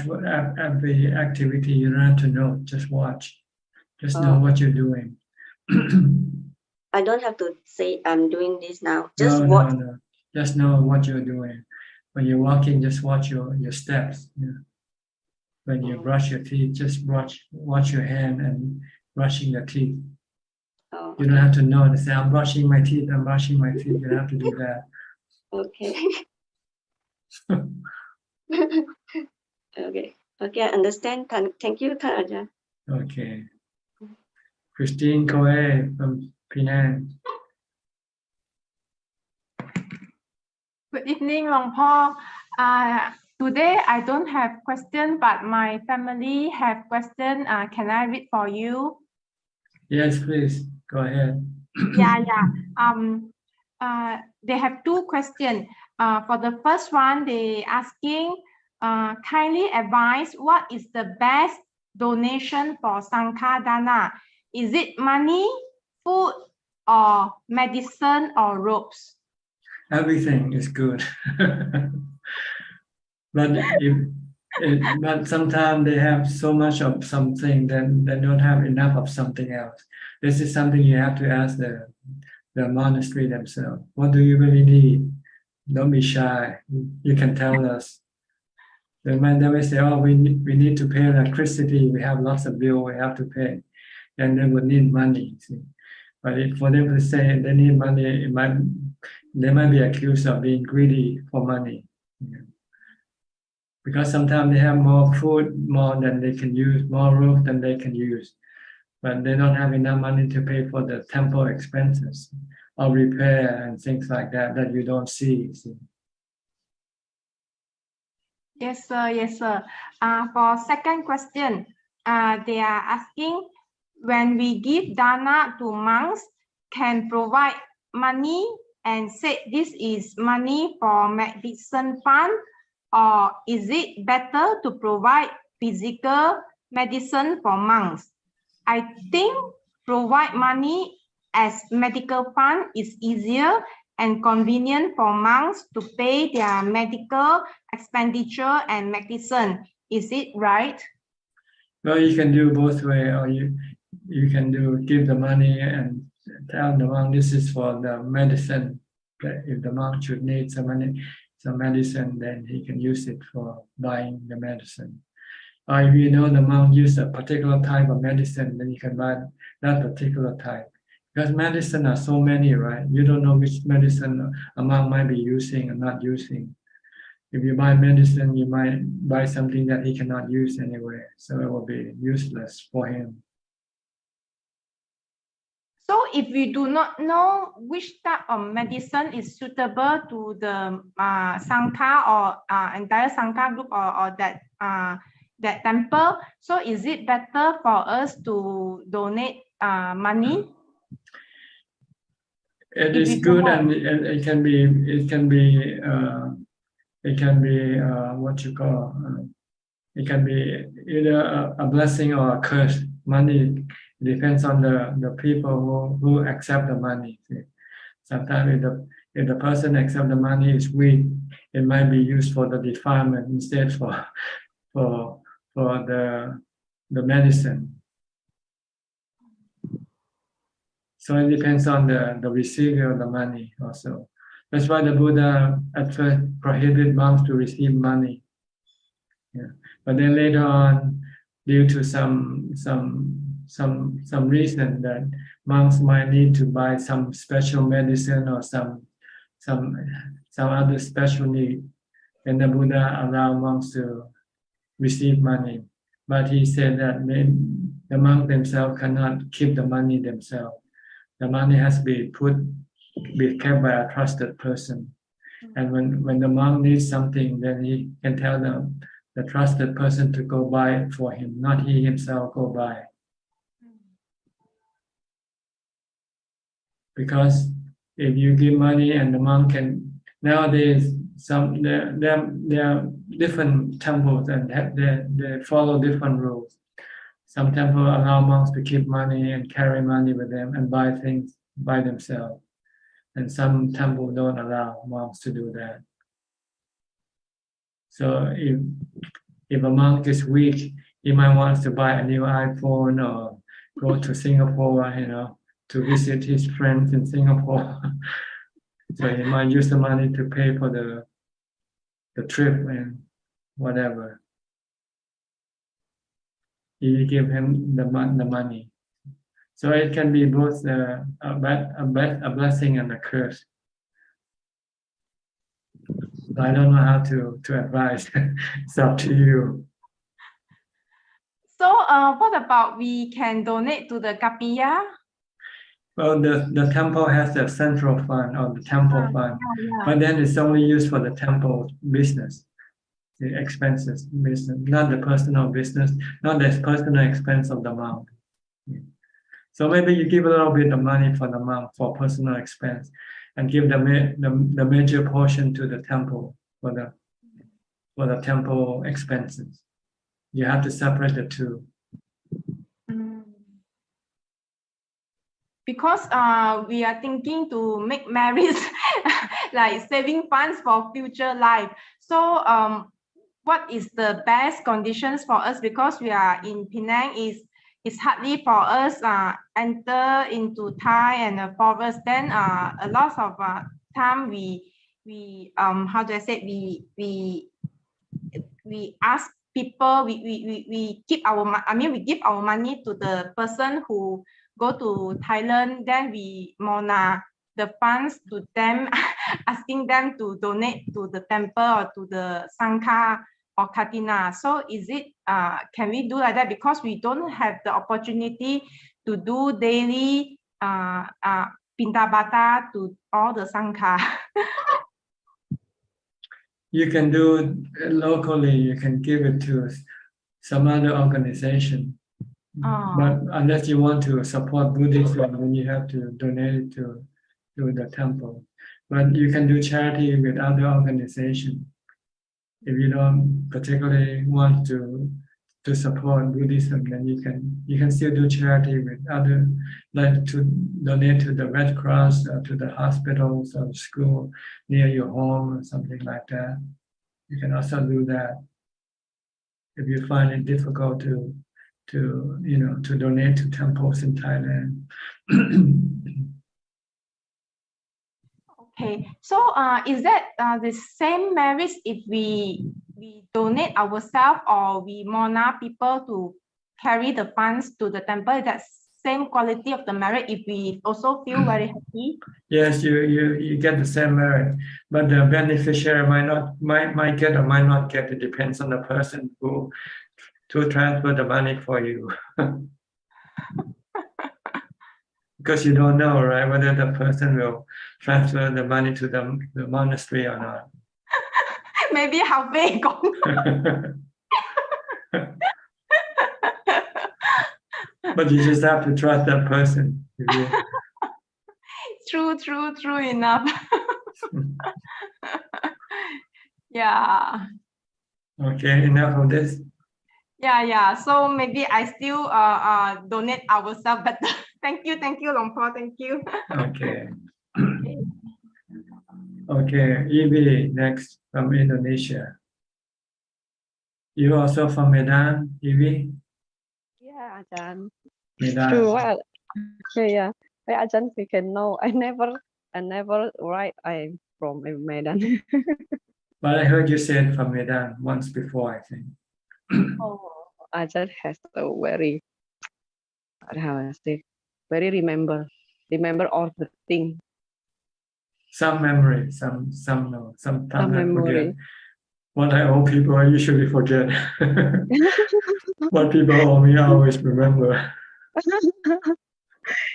every activity. You don't have to know. Just watch. Just know what you're doing. I don't have to say I'm doing this now. Just watch. No. Just know what you're doing. When you're walking, just watch your steps. Yeah. When you brush your teeth, just watch your hand and brushing the teeth. You don't have to know and say, I'm brushing my teeth, I'm brushing my teeth. You don't have to do that. Okay. Okay, I understand. Thank you, Ajahn. Okay. Christine Coe from Penang. Good evening, Long Po. Today I don't have question, but my family have question. Can I read for you? Yes, please. Go ahead. Yeah. They have two questions. For the first one, they asking, kindly advise what is the best donation for Sankadana? Is it money, food, or medicine, or robes? Everything is good. But sometimes they have so much of something, then they don't have enough of something else. This is something you have to ask the monastery themselves. What do you really need? Don't be shy. You can tell us. They may say, oh, we need to pay electricity. We have lots of bills we have to pay. And they would need money. See? But for them to say they need money, they might be accused of being greedy for money. Yeah. Because sometimes they have more food, more than they can use, more roof than they can use. But they don't have enough money to pay for the temple expenses or repair and things like that you don't see. Yes, sir. For second question, they are asking, when we give dana to monks, can provide money and say this is money for medicine fund, or is it better to provide physical medicine for monks? I think provide money as medical fund is easier and convenient for monks to pay their medical expenditure and medicine. Is it right? Well, you can do both ways, or you can give the money and tell the monk this is for the medicine. If the monk should need some medicine, then he can use it for buying the medicine. Or if you know the monk use a particular type of medicine, then you can buy that particular type. Because medicine are so many, right? You don't know which medicine a monk might be using or not using. if you buy medicine, you might buy something that he cannot use anyway, so it will be useless for him. So if we do not know which type of medicine is suitable to the Sangha or entire Sangha group or that temple, so is it better for us to donate money? It is good, and it can be what you call it can be either a blessing or a curse. Money depends on the people who accept the money. Sometimes if the person accept the money is weak, it might be used for the defilement instead for the medicine. So it depends on the receiver of the money also. That's why the Buddha at first prohibited monks to receive money. Yeah. But then later on, due to some reason that monks might need to buy some special medicine or some other special need, then the Buddha allowed monks to receive money. But he said that the monks themselves cannot keep the money themselves. The money has to be kept by a trusted person. And when the monk needs something, then he can tell the trusted person to go buy it for him, not he himself go buy. Because if you give money and the monk can, nowadays there are different temples and they follow different rules. Some temples allow monks to keep money and carry money with them and buy things by themselves. And some temples don't allow monks to do that. So if a monk is weak, he might want to buy a new iPhone or go to Singapore, to visit his friends in Singapore. So he might use the money to pay for the trip and whatever. You give him the money. So it can be both a blessing and a curse. So I don't know how to advise. It's up to you. So what about we can donate to the Kapiya? Well, the temple has a central fund or the temple fund, but then it's only used for the temple business, the expenses business, not the personal business, not the personal expense of the monk. So maybe you give a little bit of money for the monk for personal expense, and give the major portion to the temple for the temple expenses. You have to separate the two. Because we are thinking to make marriage, like saving funds for future life. So what is the best conditions for us? Because we are in Penang, it's hardly for us enter into Thai and the forest. Then a lot of time we how do I say, we ask people, we keep we give our money to the person who go to Thailand, then we mona the funds to them, asking them to donate to the temple or to the Sangha or Katina. So is it, can we do like that? Because we don't have the opportunity to do daily Pintabata to all the Sangha. You can do it locally, you can give it to some other organization. But unless you want to support Buddhism, then you have to donate it to the temple. But you can do charity with other organizations. If you don't particularly want to support Buddhism, then you can still do charity with other, like to donate to the Red Cross or to the hospitals or school near your home or something like that. You can also do that if you find it difficult to donate to temples in Thailand. Okay, so is that the same merits if we donate ourselves or we mona people to carry the funds to the temple? That's same quality of the merit if we also feel very happy? Yes, you get the same merit, but the beneficiary might get or might not get. It depends on the person who to transfer the money for you. Because you don't know, right, whether the person will transfer the money to the monastery or not. Maybe halfway gone. But you just have to trust that person. True enough. Yeah. Okay, enough of this. Yeah. So maybe I still donate ourselves, but thank you, Long Po, thank you. Okay. Okay, Evie, next from Indonesia. You also from Medan, Evie? Yeah, Ajahn. Medan. True. Well, yeah. Hey, Ajahn, you can know. I never write I'm from Medan. But I heard you said from Medan once before, I think. Oh, Ajahn has a very, how I say, very remember all the things. Some memory, some no. Sometimes I forget. Memory. What I owe people, I usually forget. What people owe me, I always remember.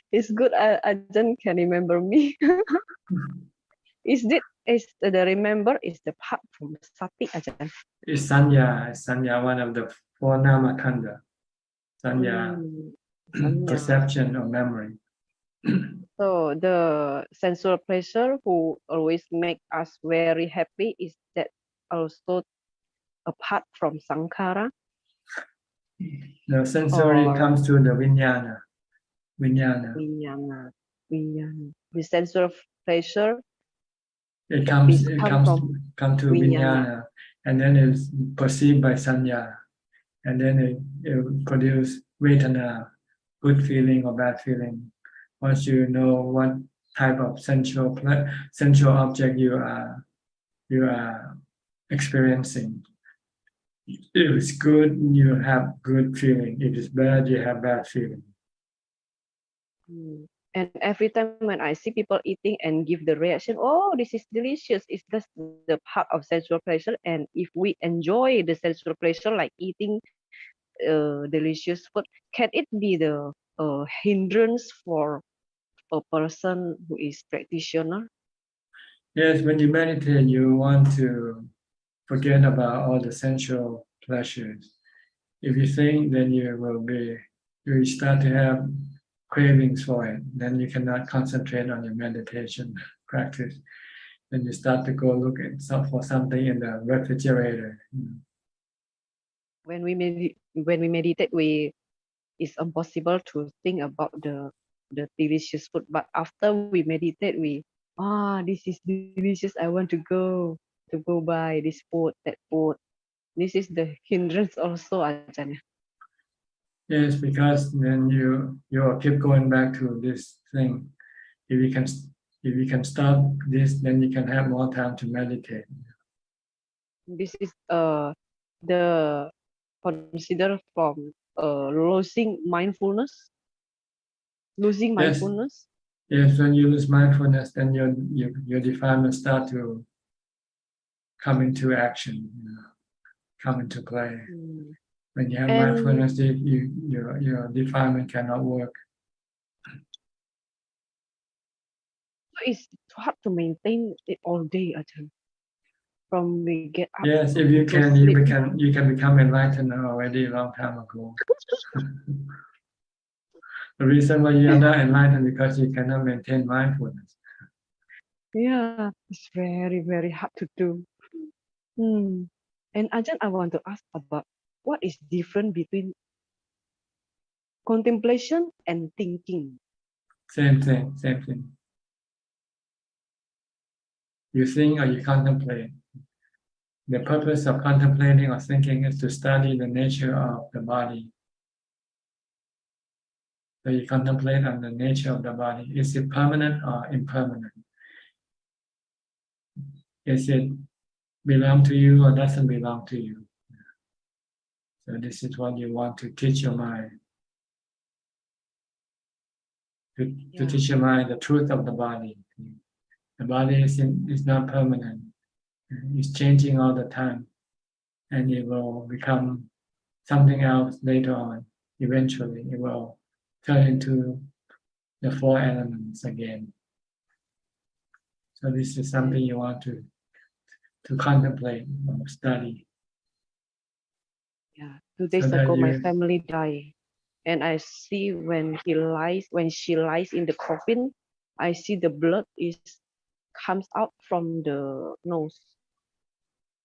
It's good. Ajahn can remember me. Is the remember is the part from Sati, Ajahn? It's Sanya, one of the four Namakanda. Sanya, perception or memory. So the sensual pleasure who always make us very happy, is that also apart from Sankara? The sensory comes to the Vijnana. The sensual pleasure. It comes to Vijnana, and then it's perceived by Sanya, and then it produces Vedana, good feeling or bad feeling. Once you know what type of sensual object you are experiencing. If it's good, you have good feeling. If it's bad, you have bad feeling. And every time when I see people eating and give the reaction, oh, this is delicious, it's just the part of sensual pleasure. And if we enjoy the sensual pleasure, like eating delicious food, can it be the hindrance for a person who is practitioner? Yes, when you meditate, you want to forget about all the sensual pleasures. If you think, then you start to have cravings for it. Then you cannot concentrate on your meditation practice. Then you start to go look for something in the refrigerator. When we meditate, it's impossible to think about the delicious food. But after we meditate, this is delicious. I want to go buy this food, that food. This is the hindrance also, Ajahn. Yes, because then you will keep going back to this thing. If you can stop this, then you can have more time to meditate. This is the consider from losing mindfulness. Losing mindfulness. Yes, when you lose mindfulness, then your defilement start to come into action, come into play. When you have mindfulness, your defilement cannot work. So it's hard to maintain it all day, Ajahn. From we get up. Yes, if you can, you can become enlightened already a long time ago. The reason why you are not enlightened because you cannot maintain mindfulness. Yeah, it's very, very hard to do. And Ajahn, I want to ask about what is different between contemplation and thinking. Same thing. You think or you contemplate. The purpose of contemplating or thinking is to study the nature of the body. So you contemplate on the nature of the body. Is it permanent or impermanent? Is it belong to you or doesn't belong to you? So this is what you want to teach your mind. to teach your mind the truth of the body. The body is not permanent. It's changing all the time, and it will become something else later on. Eventually, it will turn into the 4 elements again. So this is something you want to contemplate or study. Yeah. 2 days So that ago, my you- family died, and I see when she lies in the coffin, I see the blood comes out from the nose.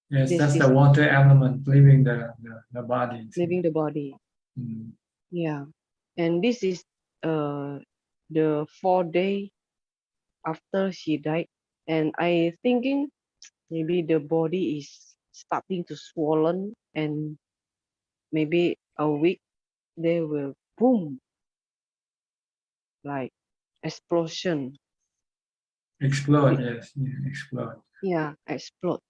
Yes, This that's is the water element leaving the body. leaving the body. Mm. Yeah, and this is the 4th day after she died, and I thinking maybe the body is starting to swollen, and maybe a week they will boom, like explosion. Explode, yes, explode. Yeah, explode.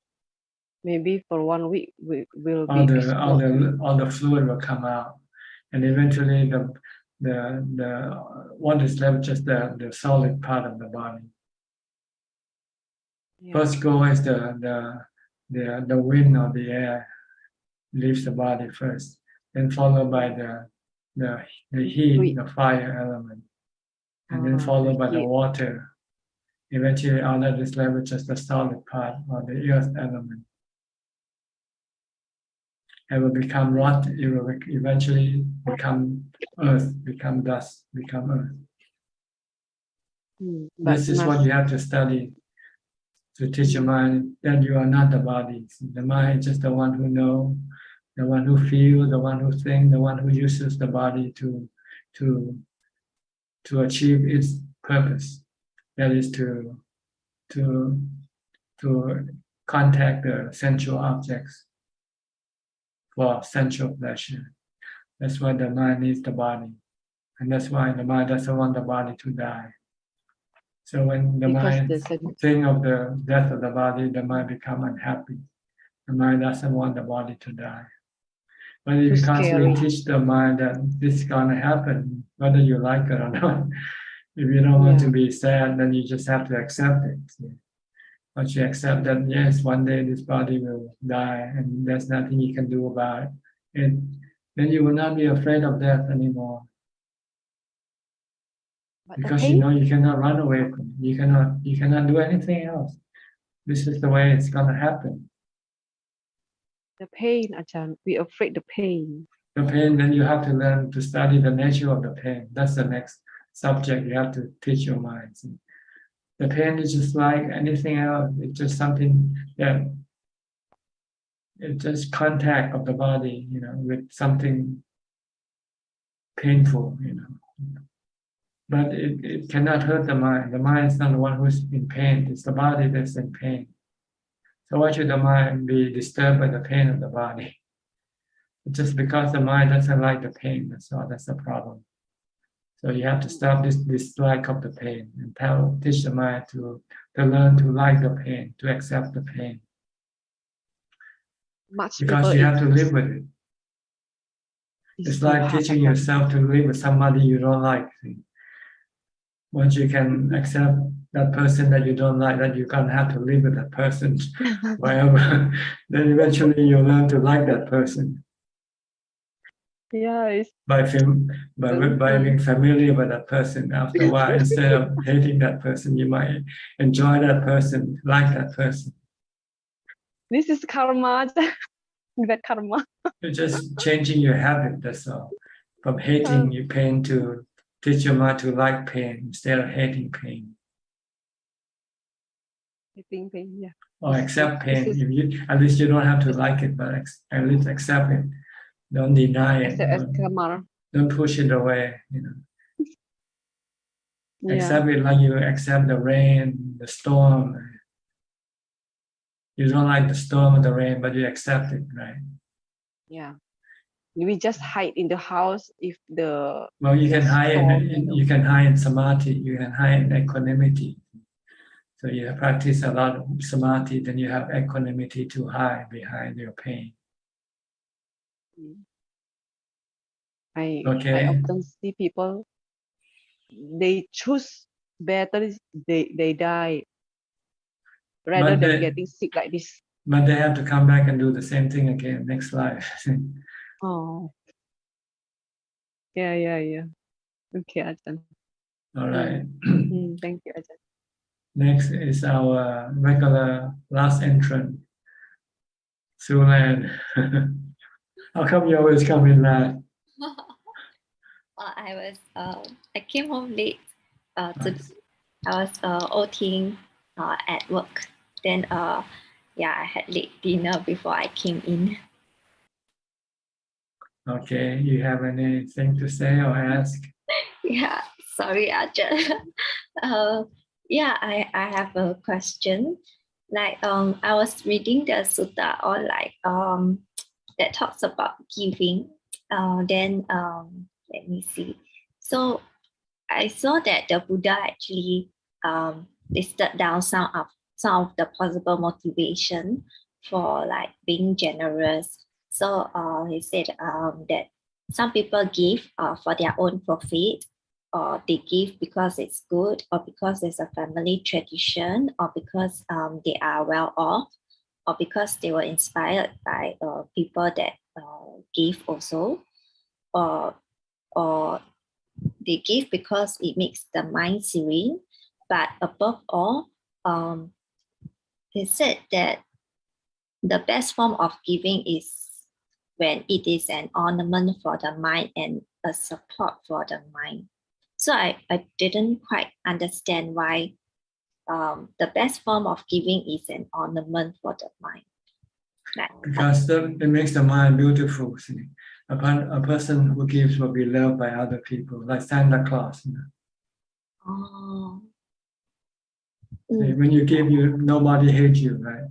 Maybe for 1 week we will All be the fluid will come out, and eventually the what is left just the solid part of the body. Yeah. First goal is the wind or the air leaves the body first, then followed by the heat, the fire element, and then followed by the water. Eventually, all that is left is just the solid part or the earth element. It will become rot. It will eventually become earth, become dust, become earth. This is what you have to study to teach your mind that you are not the body. The mind is just the one who knows, the one who feels, the one who thinks, the one who uses the body to achieve its purpose. That is to contact the sensual objects for sensual pleasure. That's why the mind needs the body. And that's why the mind doesn't want the body to die. So when the mind thinks of the death of the body, the mind becomes unhappy. The mind doesn't want the body to die. But if you constantly teach the mind that this is going to happen, whether you like it or not, if you don't want to be sad, then you just have to accept it. Once you accept that, yes, one day this body will die and there's nothing you can do about it, and then you will not be afraid of death anymore. Because you know you cannot run away from it. You cannot do anything else. This is the way it's gonna happen. The pain, Ajahn, we're afraid the pain. The pain, then you have to learn to study the nature of the pain. That's the next subject you have to teach your mind. The pain is just like anything else. It's just something that it's just contact of the body, with something painful, But it cannot hurt the mind. The mind is not the one who's in pain. It's the body that's in pain. So why should the mind be disturbed by the pain of the body? Just because the mind doesn't like the pain, that's all. That's the problem. So you have to stop this dislike of the pain and teach the mind to learn to like the pain, to accept the pain. Because you have to live with it. It's like teaching yourself to live with somebody you don't like. Once you can accept that person that you don't like, that you're gonna have to live with that person forever, then eventually you learn to like that person. Yeah, it's by being familiar with that person. After a while, instead of hating that person, you might enjoy that person, like that person. This is karma, bad karma. You're just changing your habit, that's all. From hating your pain to teach your mind to like pain instead of hating pain. Hating pain, yeah. Or accept pain. At least you don't have to like it, but at least accept it. Don't deny it. Don't push it away. Accept it like you accept the rain, the storm. You don't like the storm or the rain, but you accept it, right? Yeah. We just hide in the house if the you can hide in samadhi, you can hide in equanimity. So you practice a lot of samadhi, then you have equanimity to hide behind your pain. I often see people they choose better, they die rather But than they, getting sick like this. but they have to come back and do the same thing again next life. Oh, yeah. Okay, Ajahn. All right. Thank you, Ajahn. Next is our regular last entrant, Sulan. How come you always come in last? I came home late. I was OTing at work. Then I had late dinner before I came in. Okay, you have anything to say or ask? Yeah, sorry, Ajahn. I have a question. Like I was reading the sutta or that talks about giving. Let me see. So I saw that the Buddha actually listed down some of the possible motivation for like being generous. So he said that some people give for their own profit, or they give because it's good, or because it's a family tradition, or because they are well off, or because they were inspired by people that give also, or they give because it makes the mind serene. But above all, he said that the best form of giving is when it is an ornament for the mind and a support for the mind. So I didn't quite understand why the best form of giving is an ornament for the mind. Because it makes the mind beautiful. See, a person who gives will be loved by other people, like Santa Claus. Oh. See, when you give, nobody hates you, right?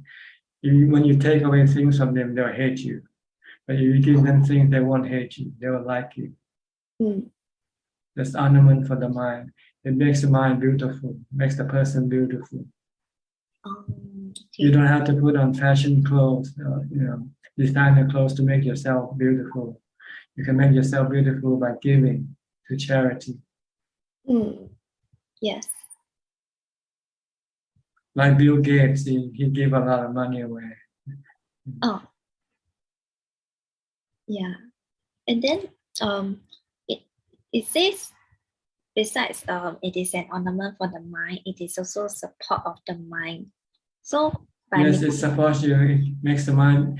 When you take away things from them, they'll hate you. But if you give them things, they won't hate you. They will like you. That's ornament for the mind. It makes the mind beautiful, makes the person beautiful. You don't have to put on fashion clothes, designer clothes to make yourself beautiful. You can make yourself beautiful by giving to charity. Yes. Like Bill Gates, he gave a lot of money away. Oh. Yeah. And then it says, besides it is an ornament for the mind, it is also support of the mind. So yes, it supports you. It makes the mind,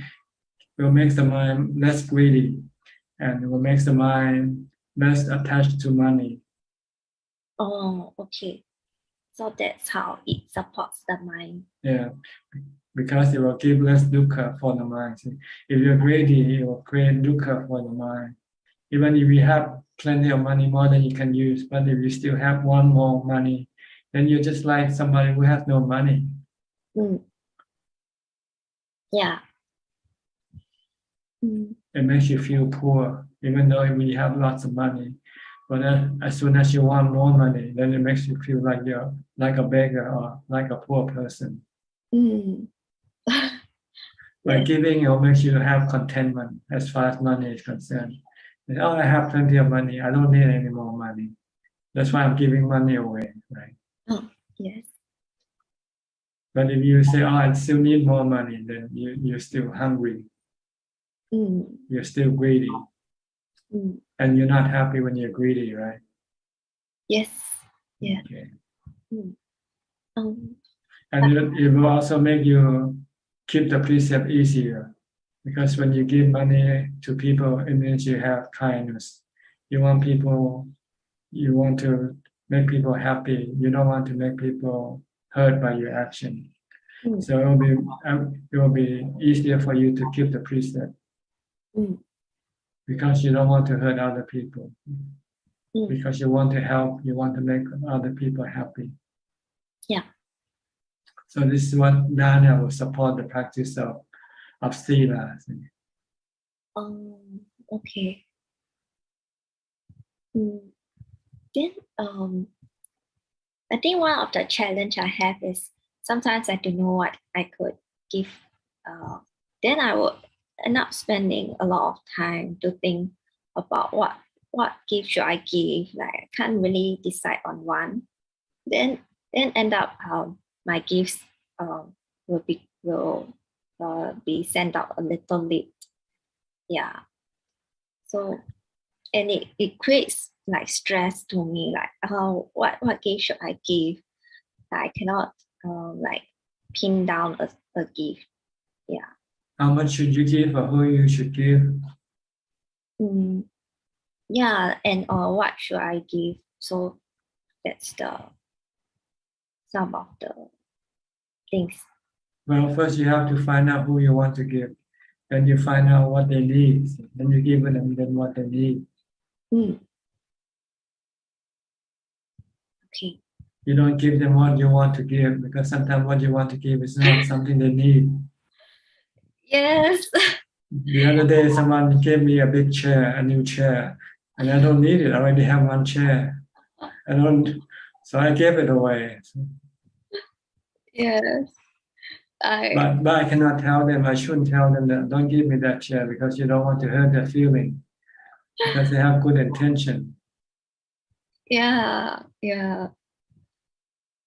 will make the mind less greedy, and it will make the mind less attached to money. Oh, okay. So that's how it supports the mind. Yeah, because it will give less dukkha for the mind. See, if you're greedy, it will create dukkha for the mind. Even if you have plenty of money, more than you can use, but if you still have one more money, then you're just like somebody who has no money. Yeah. It makes you feel poor, even though we have lots of money. But as soon as you want more money, then it makes you feel like you're like a beggar or like a poor person. By giving, it will make you have contentment as far as money is concerned. Oh, I have plenty of money. I don't need any more money. That's why I'm giving money away, right? Oh, yes. But if you say, oh, I still need more money, then you're still hungry. You're still greedy. And you're not happy when you're greedy, right? Yes. Yeah. Okay. And it will also make you keep the precept easier. Because when you give money to people, it means you have kindness. You want to make people happy. You don't want to make people hurt by your action. So it will be easier for you to keep the precept. Because you don't want to hurt other people. Because you want to help, you want to make other people happy. Yeah. So this is what Dana will support the practice of sila. Okay. Then I think one of the challenge I have is sometimes I don't know what I could give. Then I would end up spending a lot of time to think about what what gift should I give? Like I can't really decide on one. Then end up my gifts will be sent out a little late. Yeah. So and it creates like stress to me, like what gift should I give? I cannot like pin down a gift. Yeah. How much should you give or who you should give? Yeah, and what should I give? So that's some of the things. Well, first you have to find out who you want to give. Then you find out what they need. Then you give them then what they need. Okay. You don't give them what you want to give, because sometimes what you want to give is not something they need. Yes. The other day, someone gave me a big chair, a new chair, and I don't need it. I already have one chair. So I gave it away. Yes. But I cannot tell them, I shouldn't tell them that don't give me that chair because you don't want to hurt their feeling, because they have good intention. Yeah.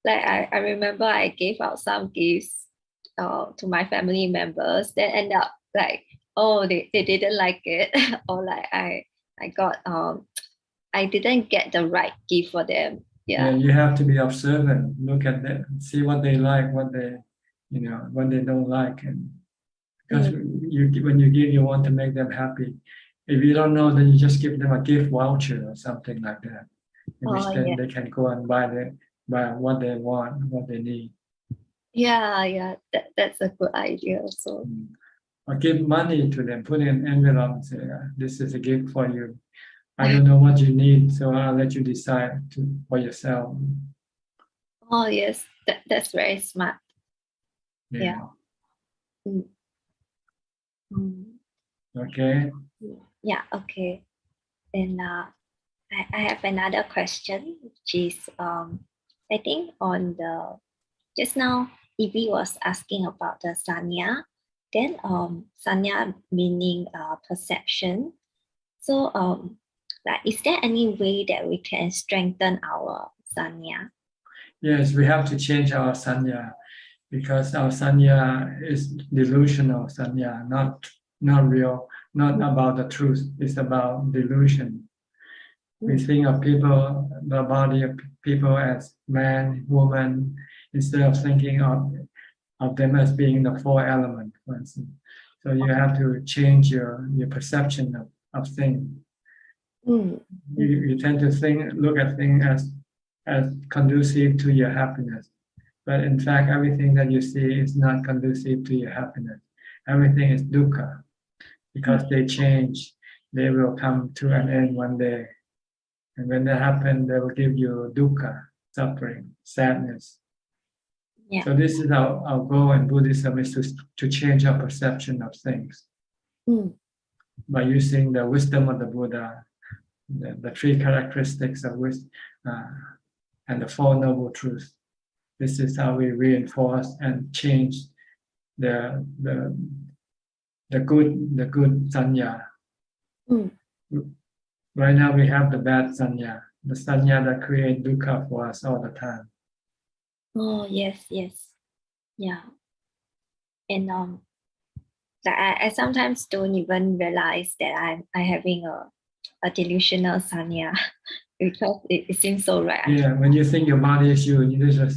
Like I remember I gave out some gifts to my family members, then end up like, oh, they didn't like it, or like I got I didn't get the right gift for them. Yeah. You have to be observant, look at them, see what they like, what they don't like, and because when you give, you want to make them happy. If you don't know, then you just give them a gift voucher or something like that, in which then they can go and buy what they want, what they need. Yeah, that's a good idea also. Or give money to them, put in an envelope and say, this is a gift for you. I don't know what you need, so I'll let you decide for yourself. Oh yes, that's very smart. Yeah. Okay. Yeah, okay. Then I have another question, which is I think on the just now Evie was asking about the sanya. Then sanya meaning perception. So like, is there any way that we can strengthen our sanya? Yes, we have to change our sanya, because our sanya is delusional sanya, not real, not about the truth. It's about delusion. We think of people, the body of people as man, woman, instead of thinking of them as being the four elements, for instance. So you have to change your perception of things. You tend to look at things as conducive to your happiness. But in fact, everything that you see is not conducive to your happiness. Everything is dukkha. Because they change, they will come to an end one day. And when that happens, they will give you dukkha, suffering, sadness. Yeah. So this is our goal in Buddhism, is to change our perception of things. By using the wisdom of the Buddha, the three characteristics of wisdom, and the Four Noble Truths. This is how we reinforce and change the good sanya. Right now we have the bad sanya, the sanya that create dukkha for us all the time. Oh yes. Yeah. And like I sometimes don't even realize that I'm having a delusional sanya because it seems so right. Yeah, when you think your body is you,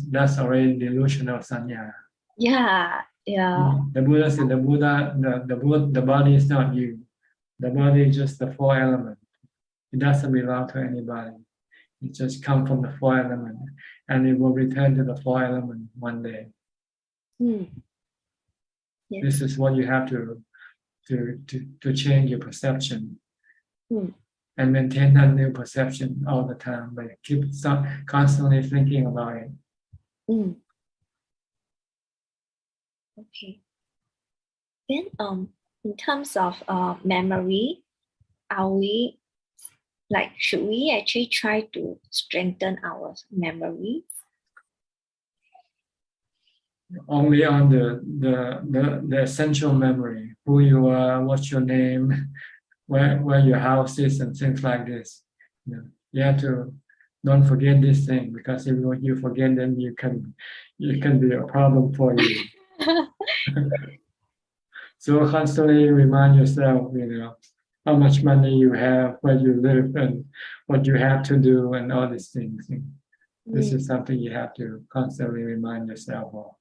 that's already delusional sanya. Yeah. The Buddha said the body is not you. The body is just the four elements. It doesn't belong to anybody. It just comes from the four elements, and it will return to the four elements one day. Yes. This is what you have to change your perception. And maintain that new perception all the time, but keep constantly thinking about it. Okay. Then in terms of memory, should we actually try to strengthen our memory? Only on the essential memory, who you are, what's your name, where your house is and things like this. You have to don't forget this thing, because if you forget, then it can be a problem for you. So constantly remind yourself, how much money you have, where you live, and what you have to do, and all these things. This is something you have to constantly remind yourself of.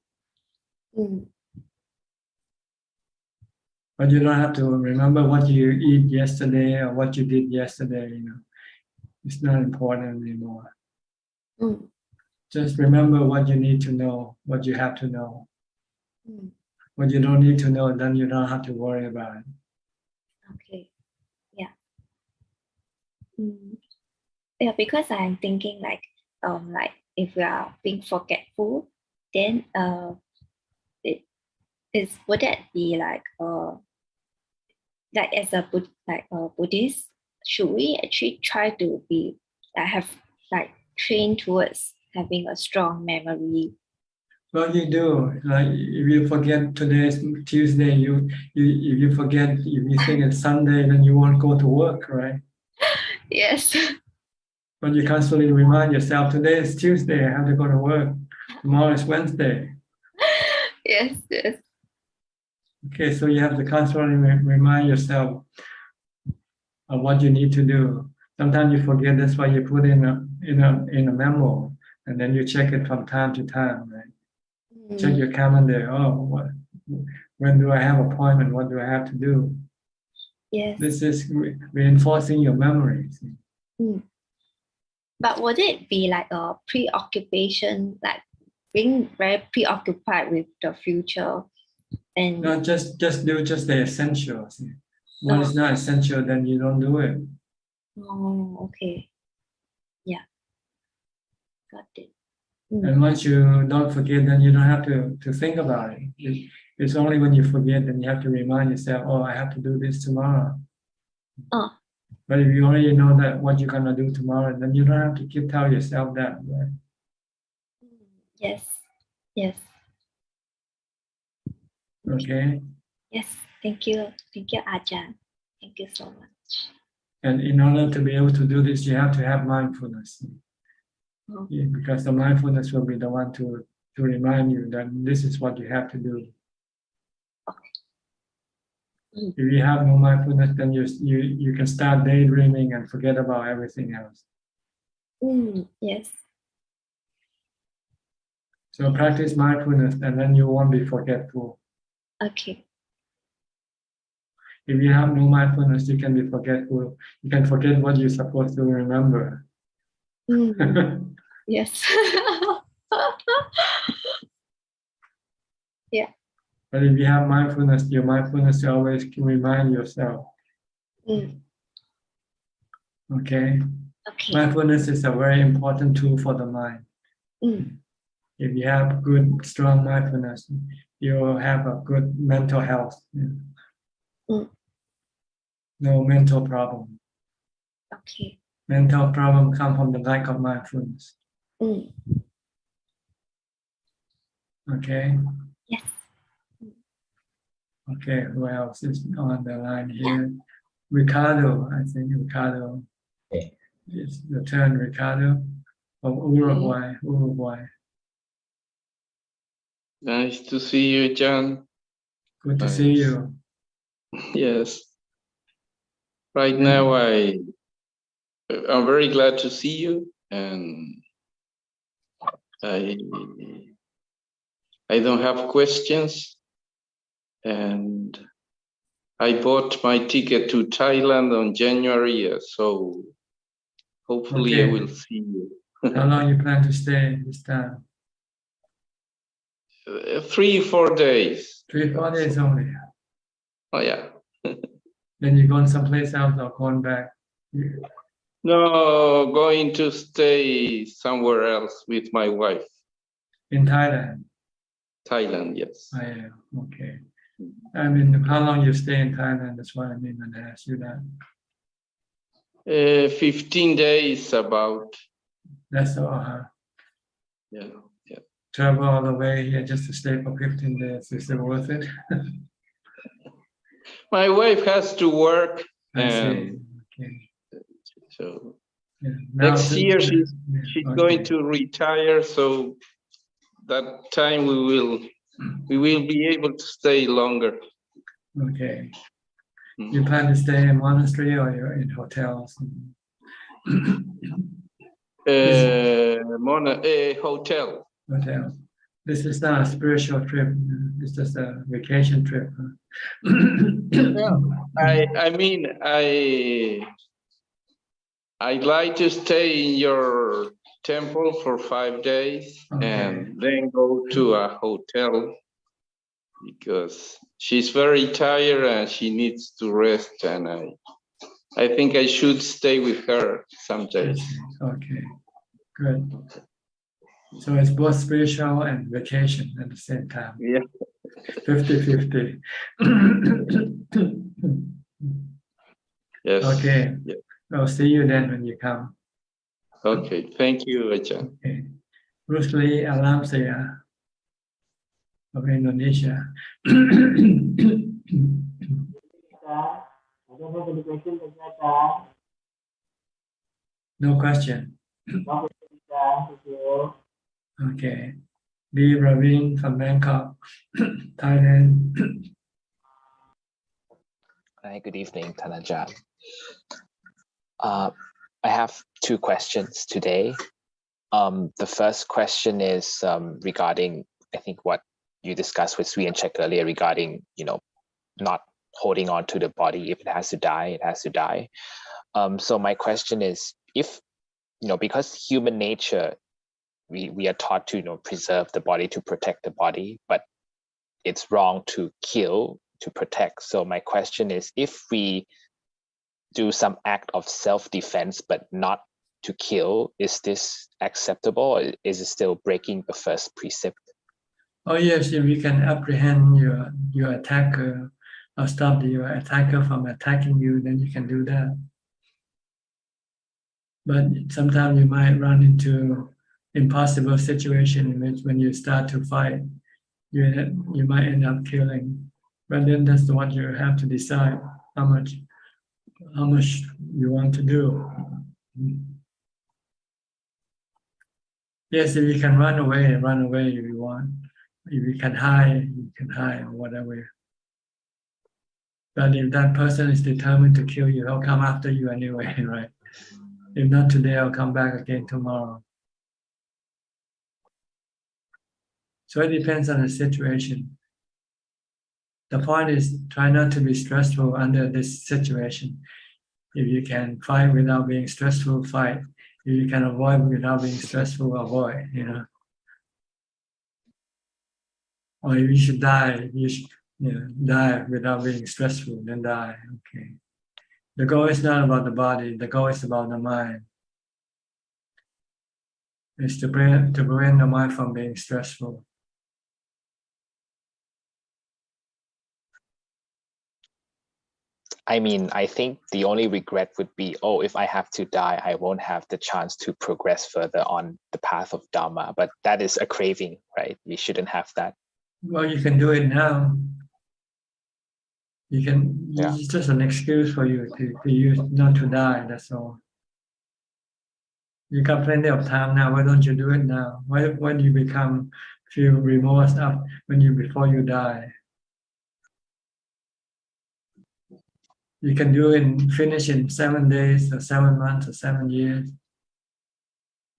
But you don't have to remember what you eat yesterday or what you did yesterday. It's not important anymore. Just remember what you need to know, what you have to know. What you don't need to know, then you don't have to worry about it. Okay. Yeah. Yeah, because I'm thinking like if we are being forgetful, then would that be like as a Buddhist, should we actually try to be trained towards having a strong memory? Well, you do. Like if you forget today's Tuesday, if you forget, if you think it's Sunday, then you won't go to work, right? Yes. But you constantly remind yourself, today is Tuesday, I have to go to work. Tomorrow is Wednesday. Yes. Okay, so you have to constantly remind yourself of what you need to do. Sometimes you forget, that's why you put in a memo, and then you check it from time to time, right? Check your calendar. When do I have appointment? What do I have to do? Yes. This is reinforcing your memories. But would it be like a preoccupation, like being very preoccupied with the future? And no, just do the essentials. What is not essential, then you don't do it. Oh, okay. Yeah. Got it. And once you don't forget, then you don't have to think about it. It's only when you forget, then you have to remind yourself, I have to do this tomorrow. But if you already know that what you're gonna do tomorrow, then you don't have to keep telling yourself that, right? Yes. Okay. Yes. Thank you, Ajahn. Thank you so much. And in order to be able to do this, you have to have mindfulness. Because the mindfulness will be the one to remind you that this is what you have to do. If you have no mindfulness, then you can start daydreaming and forget about everything else. Yes. So practice mindfulness, and then you won't be forgetful. Okay. If you have no mindfulness, you can be forgetful. You can forget what you're supposed to remember. Yes. Yeah. But if you have mindfulness, your mindfulness always can remind yourself. Okay? Mindfulness is a very important tool for the mind. If you have good, strong mindfulness, you will have a good mental health. No mental problem. Okay. Mental problem come from the lack of mindfulness. Okay? Yes. Okay, who else is on the line here? Ricardo, I think Ricardo. It's your turn, Ricardo, from Uruguay. Nice to see you, John. Good to see you. Yes. Right now, I'm very glad to see you, and I don't have questions, and I bought my ticket to Thailand on January, so hopefully I will see you. How long you plan to stay this time? 3-4 days. 3-4 days only. Oh yeah. Then you going someplace else or going back? No, going to stay somewhere else with my wife. In Thailand? Thailand, yes. Oh, yeah. Okay. I mean, how long you stay in Thailand? That's what I mean when I ask you that. 15 days about. That's all, huh? Yeah. Travel all the way here just to stay for 15 days. Is it worth it? My wife has to work I see. And Okay. so Yeah. Now next year she's okay. going to retire, so that time we will be able to stay longer. Okay. You plan to stay in monastery or you're in hotels? Hotel. Hotel. This is not a spiritual trip. It's just a vacation trip. Well, I mean, I'd like to stay in your temple for 5 days and then go to a hotel because she's very tired and she needs to rest, and I think I should stay with her some days. Okay, good. So it's both spiritual and vacation at the same time. Yeah. 50-50. Yes. Okay. Yeah. I'll see you then when you come. Okay. Thank you, Ajahn. Okay. Bruce Lee, Alam Saya of Indonesia. I don't have any questions. No question. No question. Thank you. Okay. B. Ravin from Bangkok, Thailand. Hi, good evening, Thanajan. I have 2 questions today. The first question is regarding, I think, what you discussed with Sri and Check earlier regarding, not holding on to the body. If it has to die, it has to die. So my question is, if, because human nature, we are taught to, preserve the body, to protect the body, but it's wrong to kill, to protect. So my question is, if we do some act of self-defense, but not to kill, is this acceptable, or is it still breaking the first precept? Oh yes, if you can apprehend your attacker or stop your attacker from attacking you, then you can do that. But sometimes you might run into impossible situation in which when you start to fight, you might end up killing. But then that's what you have to decide how much you want to do. Yes, if you can run away if you want. If you can hide, or whatever. But if that person is determined to kill you, he'll come after you anyway, right? If not today, I'll come back again tomorrow. So it depends on the situation. The point is try not to be stressful under this situation. If you can fight without being stressful, fight. If you can avoid without being stressful, avoid, Or if you should die, you should die without being stressful, then die. Okay. The goal is not about the body, the goal is about the mind. It's to prevent the mind from being stressful. I mean, I think the only regret would be, if I have to die, I won't have the chance to progress further on the path of Dharma. But that is a craving, right? We shouldn't have that. Well, you can do it now. It's just an excuse for you to use not to die, that's all. You got plenty of time now, why don't you do it now? Why do you feel remorse before you die? You can finish in 7 days or 7 months or 7 years.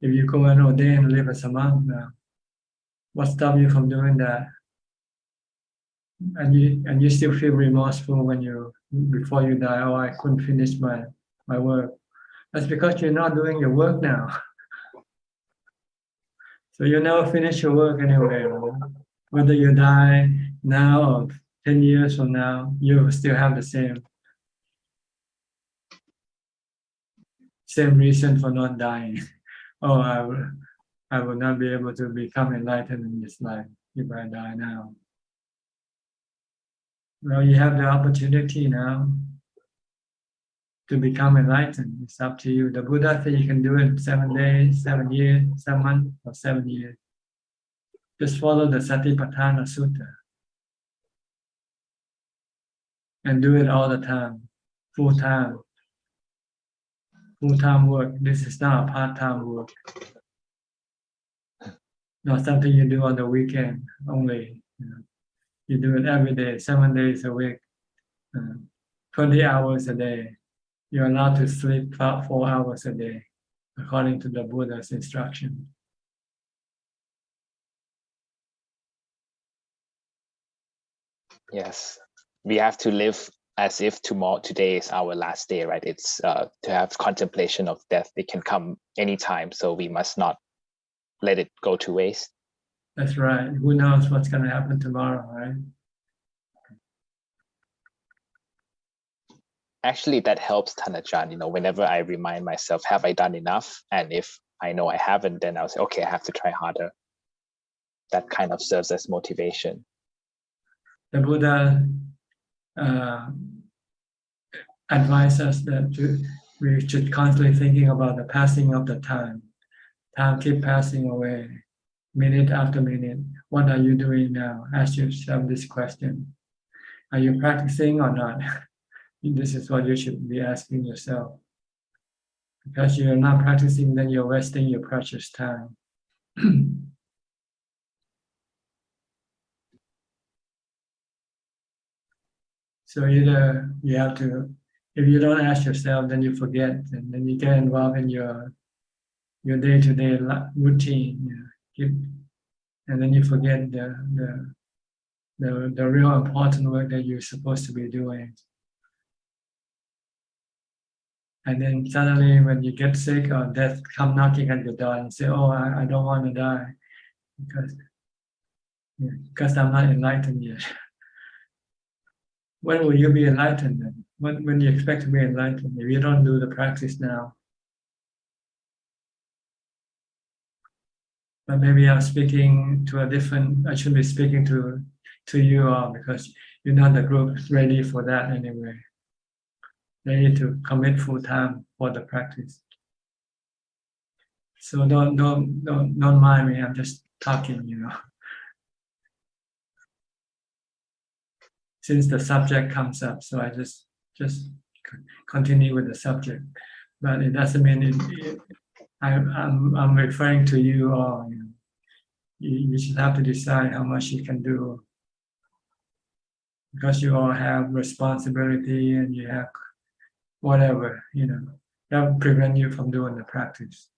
If you go and ordain and live as a monk now, what stops you from doing that? And you still feel remorseful before you die. Oh, I couldn't finish my work. That's because you're not doing your work now. So you never finish your work anyway. Whether you die now or 10 years from now, you still have the same reason for not dying. Oh, I will not be able to become enlightened in this life if I die now. Well, you have the opportunity now to become enlightened. It's up to you. The Buddha said you can do it in 7 days, 7 years, 7 months, or 7 years. Just follow the Satipatthana Sutta and do it all the time. full-time work. This is not a part-time work. Not something you do on the weekend only. You do it every day, 7 days a week, 20 hours a day. You're allowed to sleep 4 hours a day, according to the Buddha's instruction. Yes, we have to live as if today is our last day, right? It's to have contemplation of death. It can come anytime, so we must not let it go to waste. That's right. Who knows what's going to happen tomorrow, right? Actually, that helps, Thanajan. Whenever I remind myself, have I done enough? And if I know I haven't, then I'll say, okay, I have to try harder. That kind of serves as motivation. The Buddha advised us that we should constantly thinking about the passing of the time. Time keep passing away, minute after minute. What are you doing now? Ask yourself this question. Are you practicing or not? This is what you should be asking yourself. Because you're not practicing, then you're wasting your precious time. So either you have to, if you don't ask yourself, then you forget, and then you get involved in your day-to-day routine, and then you forget the real important work that you're supposed to be doing. And then suddenly, when you get sick or death come knocking at your door and say, "Oh, I don't want to die because I'm not enlightened yet." When will you be enlightened then? When do you expect to be enlightened if you don't do the practice now? But maybe I'm speaking to a different. I should be speaking to you all because you're not the group ready for that anyway. They need to commit full time for the practice. So don't mind me. I'm just talking, Since the subject comes up, so I just continue with the subject. But it doesn't mean I'm referring to you all. You should have to decide how much you can do, because you all have responsibility and you have whatever, that will prevent you from doing the practice.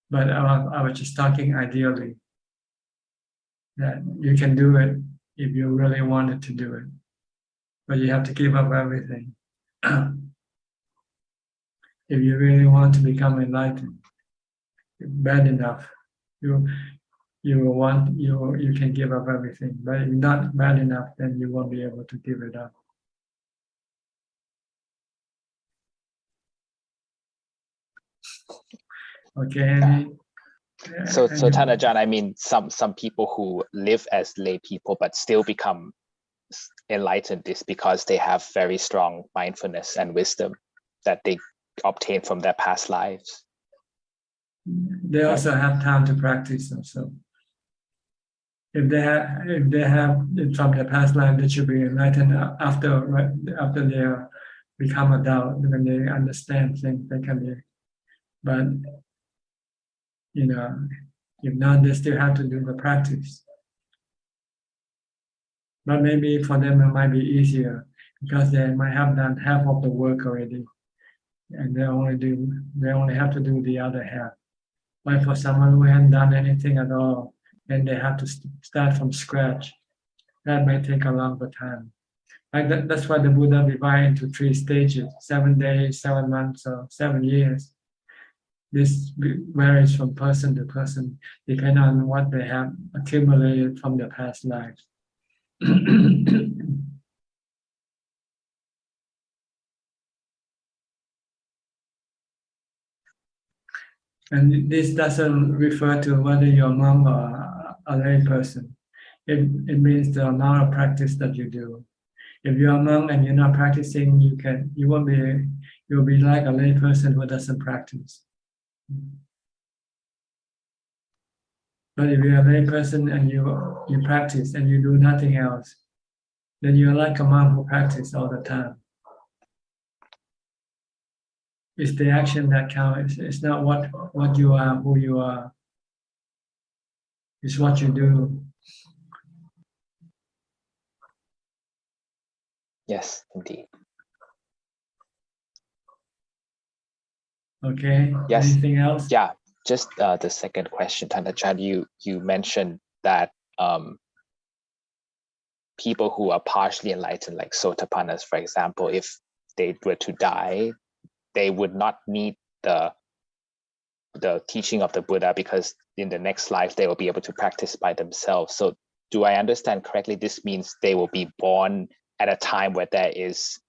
But I was just talking ideally, that you can do it if you really wanted to do it, but you have to give up everything. If you really want to become enlightened, bad enough, you can give up everything. But if not bad enough, then you won't be able to give it up. Okay. So Thanajan, I mean, some people who live as lay people but still become enlightened is because they have very strong mindfulness and wisdom that they obtain from their past lives. They also have time to practice also. If they have from their past life, they should be enlightened after they become adult, when they understand things, they can be. But if not, they still have to do the practice. But maybe for them it might be easier because they might have done half of the work already, and they only have to do the other half. But for someone who hasn't done anything at all, then they have to start from scratch. That may take a longer time. That's why the Buddha divided into 3 stages: 7 days, 7 months, or 7 years. This varies from person to person, depending on what they have accumulated from their past lives. And this doesn't refer to whether you're a monk or a lay person. It means the amount of practice that you do. If you're a monk and you're not practicing, you'll be like a lay person who doesn't practice. But if you're a lay person and you practice and you do nothing else, then you're like a monk who practices all the time. It's the action that counts. It's not what you are, who you are. It's what you do. Yes, indeed. Okay. Yes. Anything else? Yeah. Just the second question, Thanachart, you mentioned that people who are partially enlightened, like Sotapannas, for example, if they were to die, they would not need the teaching of the Buddha, because in the next life they will be able to practice by themselves. So do I understand correctly? This means they will be born at a time where there is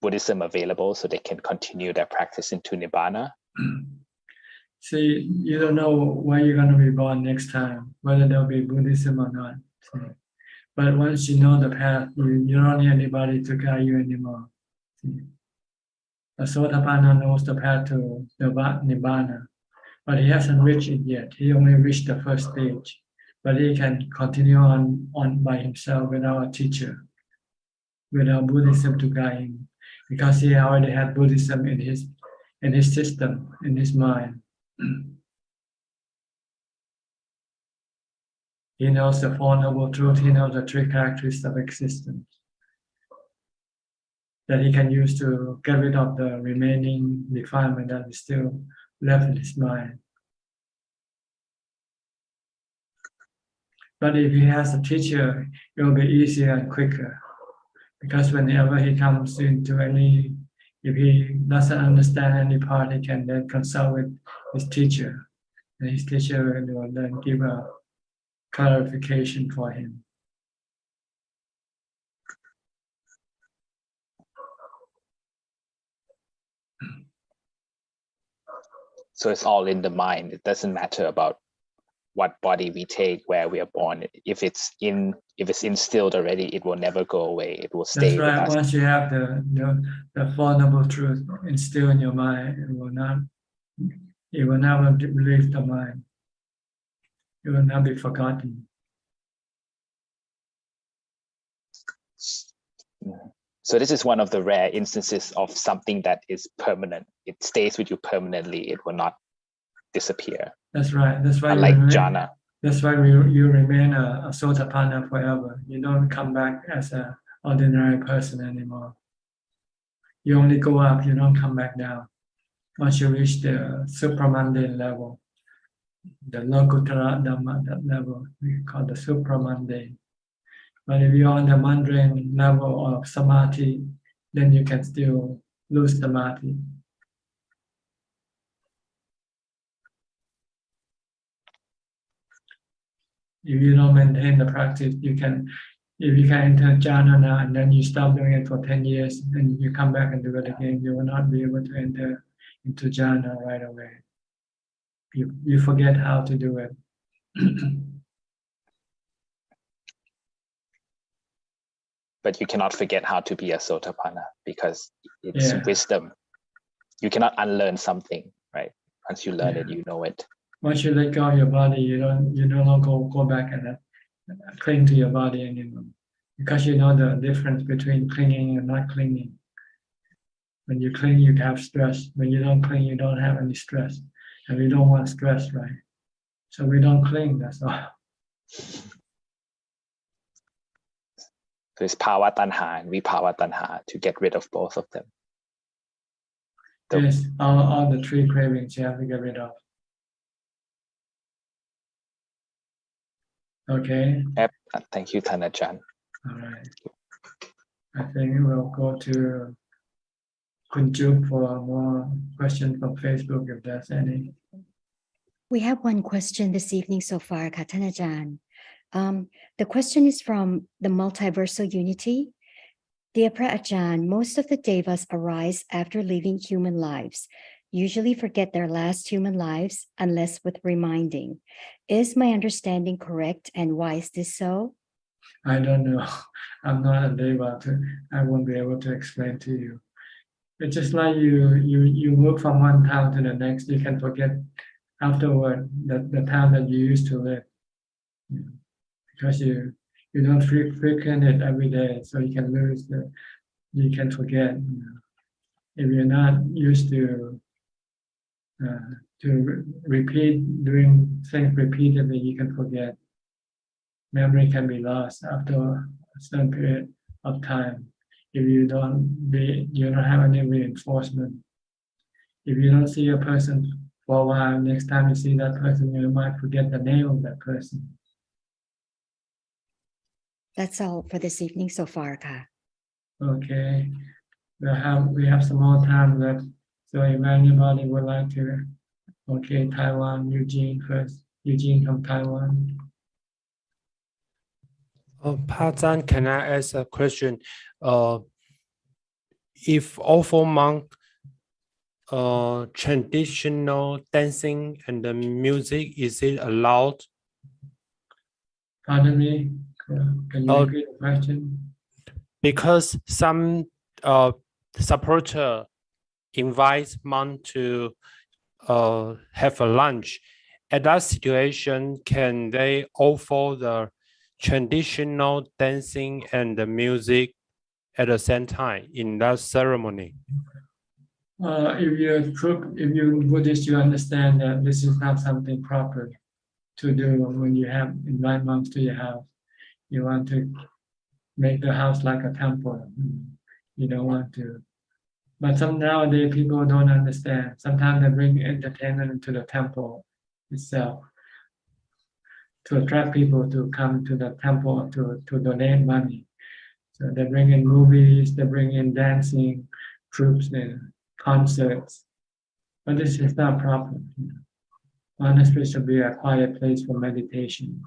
Buddhism available, so they can continue their practice into Nibbana? See, you don't know where you're going to be born next time, whether there'll be Buddhism or not. See? But once you know the path, you don't need anybody to guide you anymore. See? A Sotapanna knows the path to Nibbana, but he hasn't reached it yet. He only reached the first stage, but he can continue on by himself without a teacher, without Buddhism to guide him, because he already had Buddhism in his system, in his mind. He knows the Four Noble Truths. He knows the three characteristics of existence that he can use to get rid of the remaining defilement that is still left in his mind. But if he has a teacher, it will be easier and quicker, because whenever he comes into if he doesn't understand any part, he can then consult with his teacher, and his teacher will then give a clarification for him. So it's all in the mind. It doesn't matter about what body we take, where we are born. If it's instilled already, it will never go away. It will stay That's right. with us. Once you have the Four Noble Truths instilled in your mind, it will never leave the mind. It will not be forgotten. So this is one of the rare instances of something that is permanent. It stays with you permanently. It will not disappear. That's right. That's why Unlike jhana. That's why you remain a Sotapanna forever. You don't come back as an ordinary person anymore. You only go up. You don't come back down. Once you reach the supramundane level, the Lokuttara Dhamma, that level we call the supramundane. But if you're on the mundane level of samadhi, then you can still lose samadhi. If you don't maintain the practice, if you can enter jhana and then you stop doing it for 10 years and you come back and do it again, you will not be able to enter into jhana right away. You forget how to do it. But you cannot forget how to be a Sotapanna, because it's wisdom. You cannot unlearn something, right? Once you learn it, you know it. Once you let go of your body, you no longer go back and cling to your body anymore, because you know the difference between clinging and not clinging. When you cling, you have stress. When you don't cling, you don't have any stress, and we don't want stress, right? So we don't cling. That's all. So it's Bhava Tanha and Vibhava Tanha, to get rid of both of them. Yes, all the three cravings you have to get rid of. Okay. Yep. Thank you, Thanachart. All right. I think we'll go to Kunjuk for more questions from Facebook, if there's any. We have one question this evening so far, Katina. The question is from the Multiversal Unity. Dear Ajaan, most of the devas arise after living human lives, usually forget their last human lives unless with reminding. Is my understanding correct, and why is this so? I don't know. I'm not a deva. I won't be able to explain to you. It's just like you move from one town to the next. You can forget afterward the town that you used to live, because you You don't frequent it every day, so you can lose you can forget. If you're not used to repeat, doing things repeatedly, you can forget. Memory can be lost after a certain period of time. If you don't have any reinforcement. If you don't see a person for a while, next time you see that person, you might forget the name of that person. That's all for this evening so far, Ka. Okay, we have some more time left. So if anybody would like to, okay, Taiwan, Eugene first. Eugene from Taiwan. Ajaan, can I ask a question? If all for monk, traditional dancing and the music, is it allowed? Pardon me, can you repeat the question? Because some supporter invites monk to have a lunch. At that situation, can they offer the traditional dancing and the music at the same time in that ceremony? If you're Buddhist, you understand that this is not something proper to do when you invite monks to your house. You want to make the house like a temple. You don't want to. But nowadays people don't understand. Sometimes they bring entertainment into the temple itself to attract people to come to the temple to donate money. So they bring in movies, they bring in dancing troops and concerts. But this is not proper. Monastery should be a quiet place for meditation,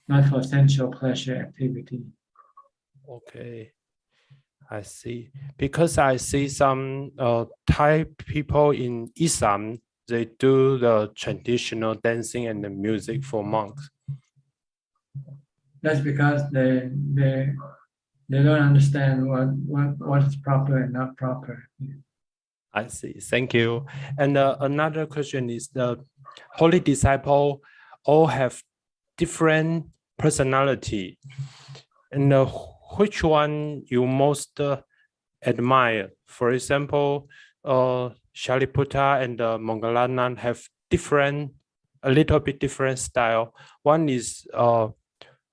not for sensual pleasure activity. Okay, I see. Because I see some Thai people in Islam, they do the traditional dancing and the music for monks. That's because they don't understand what is proper and not proper. I see. Thank you. And another question is, the holy disciple all have different personality, and which one you most admire? For example, Shariputra and Moggallana have a little bit different style. One is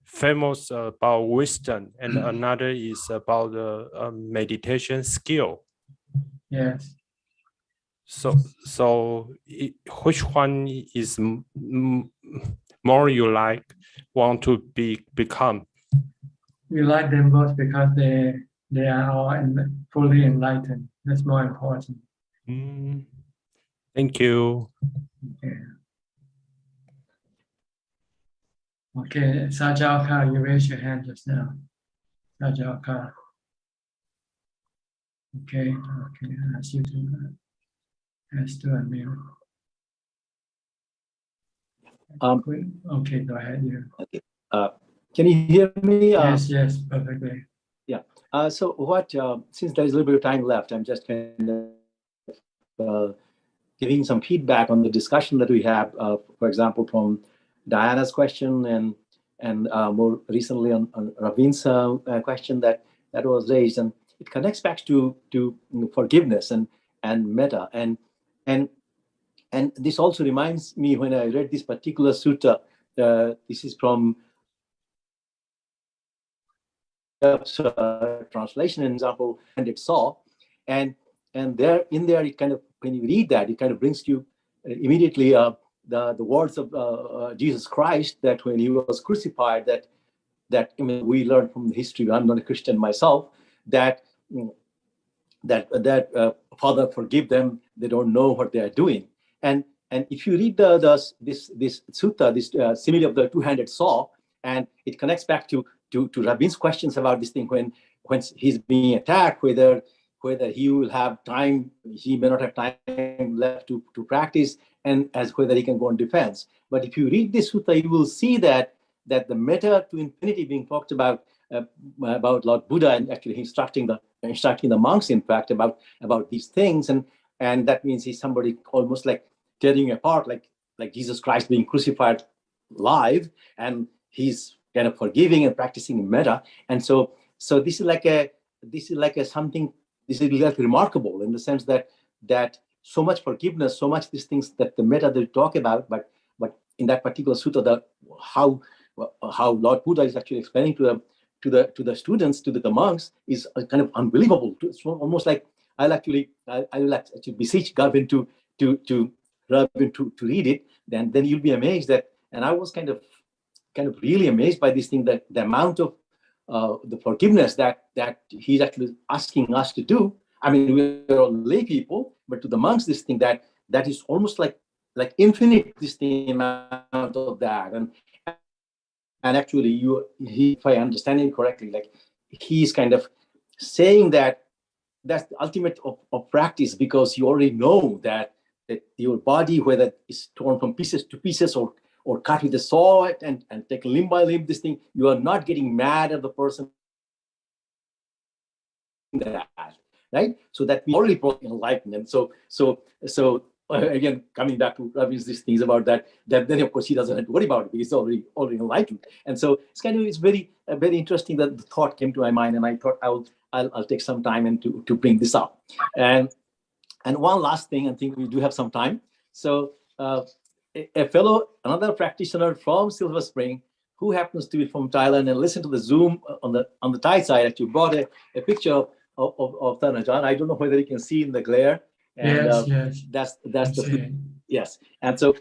famous about wisdom, and another is about the meditation skill. Yes. So which one is more you want to become? We like them both because they are all fully enlightened. That's more important. Thank you. Okay, Sajalka, you raised your hand just now. Sajalka. Okay, I ask you to unmute. Okay, go ahead. Okay. Can you hear me? Yes, perfectly. Yeah. So since there's a little bit of time left, I'm just kind of giving some feedback on the discussion that we have, for example, from Diana's question and more recently on Ravin's question that was raised, and it connects back to forgiveness and metta, and this also reminds me when I read this particular sutta. This is from translation, an example, and it saw, and there it kind of, when you read that, it kind of brings you immediately the words of Jesus Christ, that when he was crucified, that I mean, we learn from the history. I'm not a Christian myself. That Father, forgive them; they don't know what they are doing. And if you read this sutta, this simile of the two-handed saw, and it connects back to Rabin's questions about this thing when he's being attacked, whether he will have time, he may not have time left to practice, and as whether he can go on defense. But if you read this sutta, you will see that the metta to infinity being talked about Lord Buddha, and actually instructing the monks, in fact, about these things, and that means he's somebody almost like tearing apart, like Jesus Christ being crucified live, and he's kind of forgiving and practicing metta. And so this is like a something. This is like remarkable in the sense that so much forgiveness, so much these things that the metta they talk about, but in that particular sutta, how Lord Buddha is actually explaining to the students, to the monks, is kind of unbelievable. It's almost like I will actually beseech Garvin to read it. Then you'll be amazed that. And I was kind of really amazed by this thing, that the amount of the forgiveness that he's actually asking us to do. I mean, we're all lay people, but to the monks, this thing that is almost like infinite, this thing amount of that. And actually, if I understand him correctly, like he's kind of saying that that's the ultimate of practice, because you already know that your body, whether it's torn from pieces to pieces or cut with a saw and take limb by limb, this thing, you are not getting mad at the person that, right? So that we already brought enlightenment. So again, coming back to Ravi's these things about that then of course he doesn't have to worry about it, because he's already enlightened. And so it's very interesting that the thought came to my mind, and I thought I'll take some time and to bring this up. And one last thing, I think we do have some time. So another practitioner from Silver Spring, who happens to be from Thailand and listened to the Zoom on the Thai side, actually brought a picture of Thanajan. I don't know whether you can see in the glare. And yes. That's the yes. And so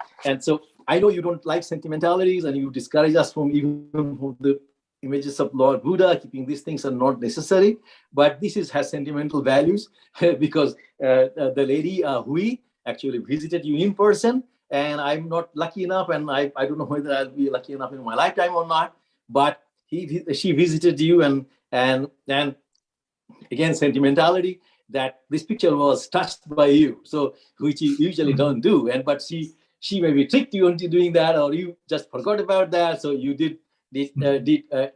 I know you don't like sentimentalities, and you discourage us from even from the images of Lord Buddha. Keeping these things are not necessary, but this has sentimental values because the lady Hui actually visited you in person, and I'm not lucky enough, and I don't know whether I'll be lucky enough in my lifetime or not. But she visited you, and again, sentimentality, that this picture was touched by you, so which you usually don't do. But she maybe tricked you into doing that, or you just forgot about that. So you did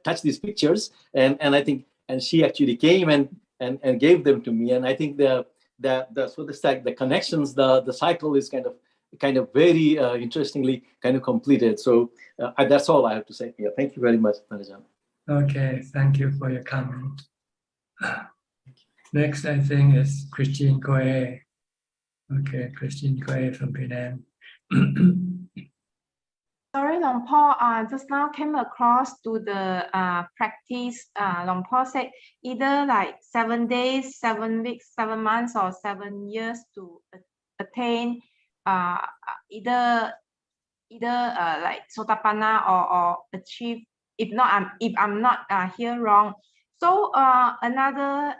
touch these pictures, and I think, and she actually came and gave them to me. And I think the connections, the cycle is kind of very interestingly kind of completed. So that's all I have to say here. Thank you very much, Manajan. Okay, thank you for your comment. Next, I think, is Christine Goe. Okay, Christine Goe from Penang. Sorry, Long Po, just now came across to the practice. Long Po said either like 7 days, 7 weeks, 7 months, or 7 years to attain either like Sotapanna or achieve. If I'm not here wrong. So another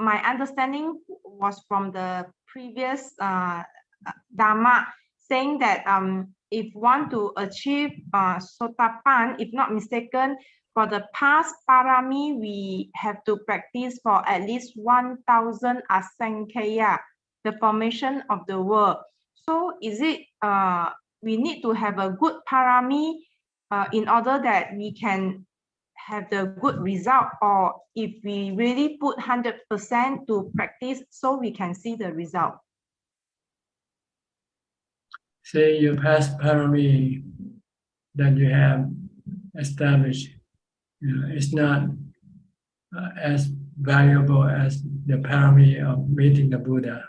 my understanding was from the previous Dhamma, saying that if want to achieve Sotapan, if not mistaken, for the past parami, we have to practice for at least 1,000 asankhya, the formation of the world. So is it we need to have a good parami in order that we can have the good result, or if we really put 100% to practice so we can see the result? Say your past parami that you have established, it's not as valuable as the parami of meeting the Buddha.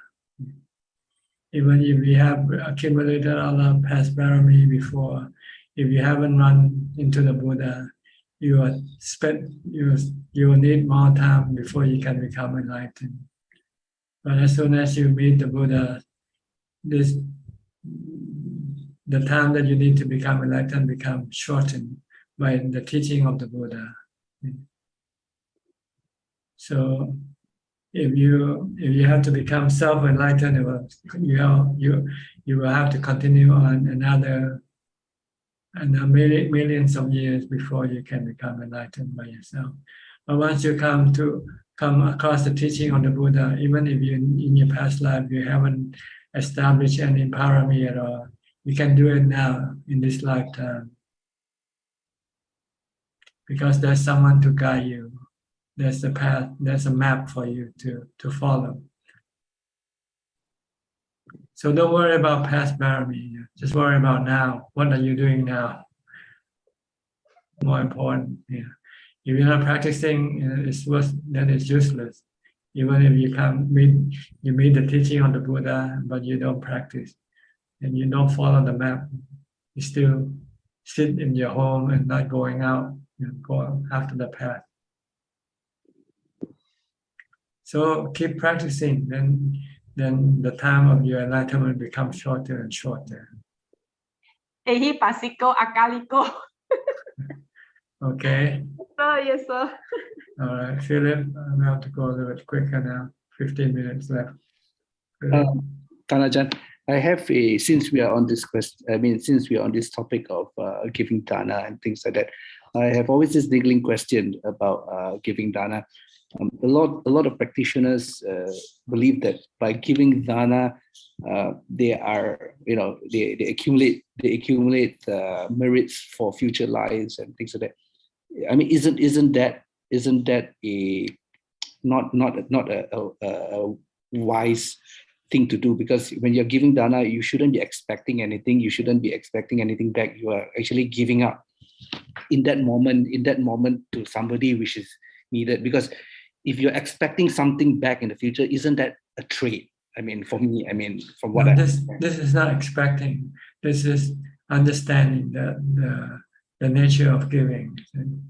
Even if we have accumulated a lot of past parami before, if you haven't run into the Buddha, you will need more time before you can become enlightened. But as soon as you meet the Buddha, the time that you need to become enlightened becomes shortened by the teaching of the Buddha. So if you have to become self-enlightened, you will have to continue on another millions of years before you can become enlightened by yourself. But once you come across the teaching of the Buddha, even if in your past life you haven't established any parami at all, you can do it now in this lifetime, because there's someone to guide you. There's a path, there's a map for you to follow. So don't worry about past parami. Just worry about now. What are you doing now? more important. Yeah. If you're not practicing, it's worse, then it's useless. Even if you meet the teaching of the Buddha, but you don't practice and you don't follow the map, you still sit in your home and not going out, go after the path. So keep practicing, then the time of your enlightenment becomes shorter and shorter. Ehi pasiko akaliko. Okay. Yes, sir. All right, Philip, I'm going to go a little bit quicker now. 15 minutes left. Tanajan, I have since we are on this since we are on this topic of giving dana and things like that, I have always this niggling question about giving dana. A lot of practitioners believe that by giving dana, they accumulate merits for future lives and things like that. I mean, isn't that a not a wise thing to do? Because when you're giving dana, you shouldn't be expecting anything. You shouldn't be expecting anything back. You are actually giving up in that moment to somebody which is needed. Because if you're expecting something back in the future, isn't that a trait? I mean, for me, from what this is not expecting. This is understanding the nature of giving.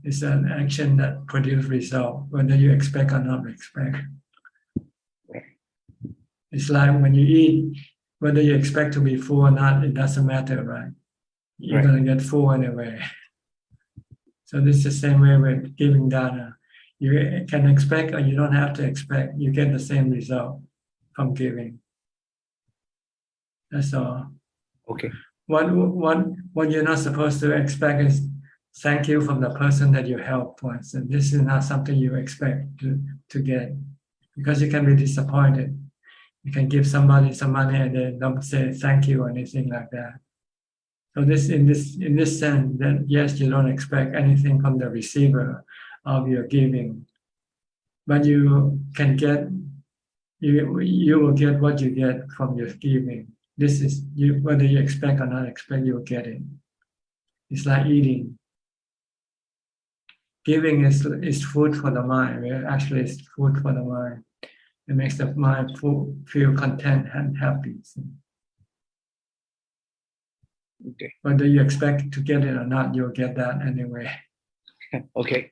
It's an action that produces result, whether you expect or not expect. It's like when you eat, whether you expect to be full or not, it doesn't matter, right? You're going to get full anyway. So this is the same way with giving dana. You can expect or you don't have to expect. You get the same result from giving. That's all. Okay. What you're not supposed to expect is thank you from the person that you helped once. And this is not something you expect to get, because you can be disappointed. You can give somebody some money and they don't say thank you or anything like that. So in this sense, that yes, you don't expect anything from the receiver of your giving, but you can get, you will get what you get from your giving. This is whether you expect or not expect, you will get it. It's like eating. Giving is food for the mind. Actually, it's food for the mind. It makes the mind feel content and happy. Okay. Whether you expect to get it or not, you'll get that anyway. Okay.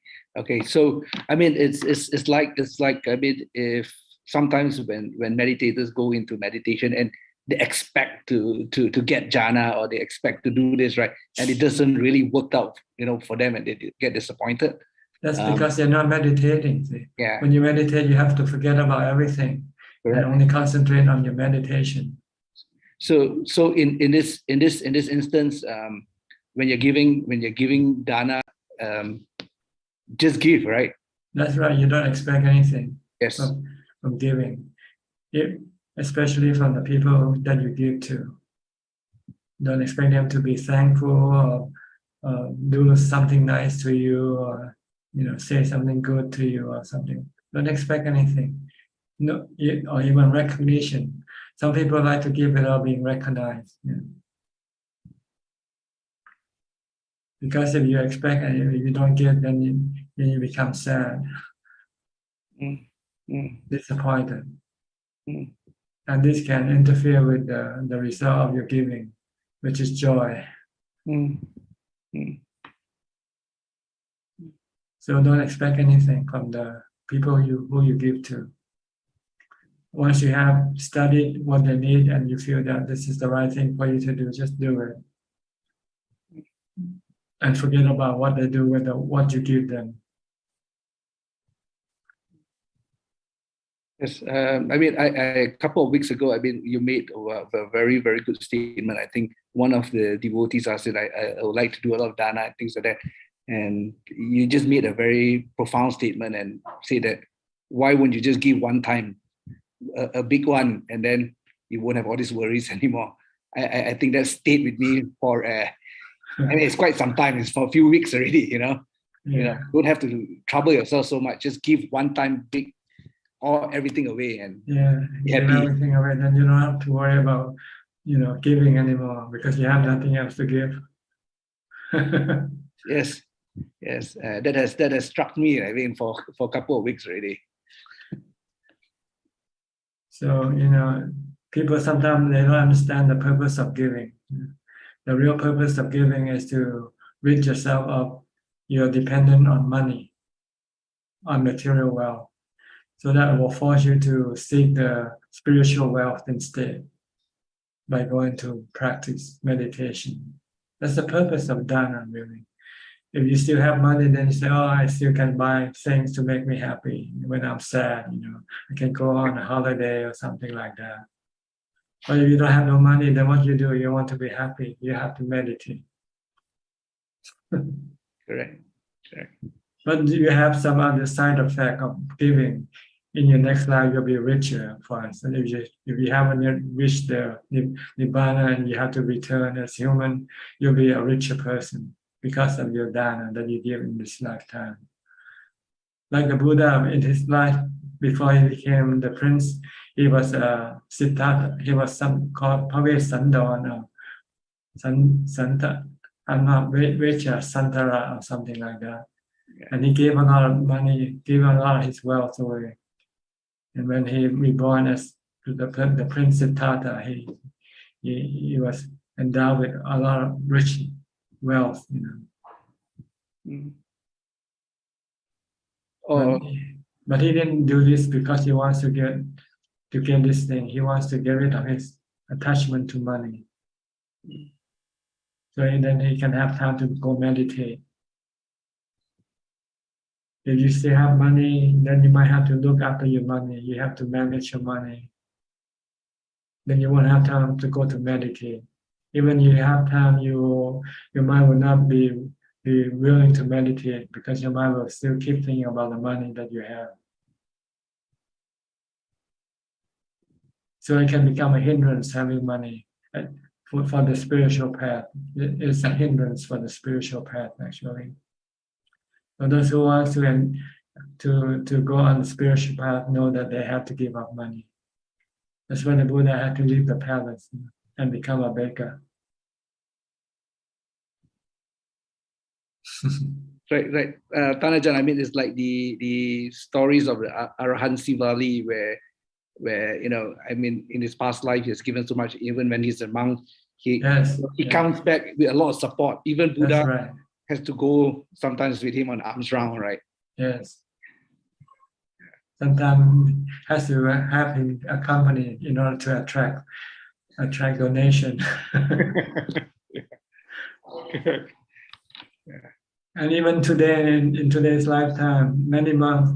So it's like if sometimes when meditators go into meditation and they expect to get jhana, or they expect to do this, right, and it doesn't really work out, for them, and they get disappointed. That's because they're not meditating. See? Yeah. When you meditate, you have to forget about everything and only concentrate on your meditation. So in this instance, when you're giving dana, just give, right? That's right. You don't expect anything. Yes. From giving, especially from the people that you give to. Don't expect them to be thankful or do something nice to you, or say something good to you or something. Don't expect anything. No, or even recognition. Some people like to give without being recognized. Because if you expect and if you don't get, then you become sad, disappointed. And this can interfere with the result of your giving, which is joy. So don't expect anything from the people who you give to. Once you have studied what they need and you feel that this is the right thing for you to do, just do it. And forget about what they do with what you give them. Yes, a couple of weeks ago, you made a very, very good statement. I think one of the devotees asked that I would like to do a lot of dana and things like that. And you just made a very profound statement and say that, why wouldn't you just give one time, a big one, and then you won't have all these worries anymore? I think that stayed with me for, it's quite some time. It's for a few weeks already, don't have to trouble yourself so much. Just give one time big, or everything away, and give everything away. Then you don't have to worry about, giving anymore, because you have nothing else to give. Yes. Yes, that has struck me. I mean, for a couple of weeks already. So people sometimes they don't understand the purpose of giving. The real purpose of giving is to rid yourself of your dependent on money, on material wealth. So that will force you to seek the spiritual wealth instead by going to practice meditation. That's the purpose of dana, really. If you still have money, then you say, oh, I still can buy things to make me happy when I'm sad, I can go on a holiday or something like that. But if you don't have no money, then what you do, you want to be happy, you have to meditate. Correct. But you have some other side effect of giving. In your next life, you'll be richer, for instance. If you haven't yet reached the nibbana and you have to return as human, you'll be a richer person because of your dana that you give in this lifetime. Like the Buddha in his life, before he became the prince, he was a Siddhartha. He was called Paves Sandon, Santa, I'm not Vecha Santara or something like that. And he gave a lot of money, gave a lot of his wealth away. And when he reborn as the Prince Siddhartha, he was endowed with a lot of rich wealth, But he didn't do this because he wants to get this thing. He wants to get rid of his attachment to money. So then he can have time to go meditate. If you still have money, then you might have to look after your money. You have to manage your money. Then you won't have time to go to meditate. Even if you have time, your mind will not be willing to meditate because your mind will still keep thinking about the money that you have. So it can become a hindrance having money for the spiritual path. It's a hindrance for the spiritual path, actually. For those who want to go on the spiritual path know that they have to give up money. That's why the Buddha had to leave the palace and become a baker. Right. Tanajan, I mean, it's like the stories of the Arahant Sivali where I mean, in his past life, he has given so much. Even when he's a monk, he comes back with a lot of support. Even Buddha has to go sometimes with him on arms round, right? Yes. Sometimes has to have him accompany in order to attract donation. And even today, in today's lifetime, many monks,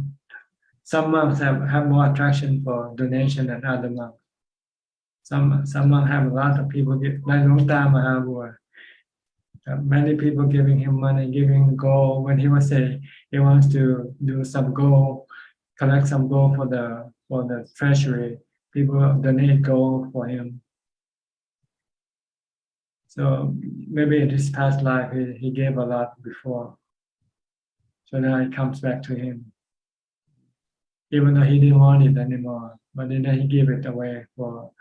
some monks have more attraction for donation than other monks. Some monks have a lot of people give, like Long Time Mahabua. Many people giving him money, giving gold. When he was saying he wants to do some gold, collect some gold for the treasury, people donate gold for him. So maybe in his past life he gave a lot before. So now it comes back to him. Even though he didn't want it anymore, but then he gave it away for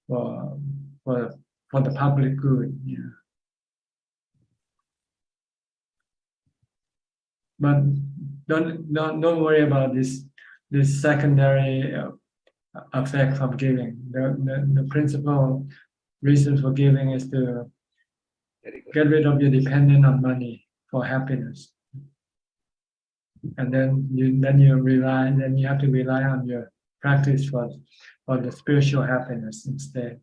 the public good. But don't worry about this secondary effect of giving. The principal reason for giving is to get rid of your dependence on money for happiness. And then you have to rely on your practice for the spiritual happiness instead.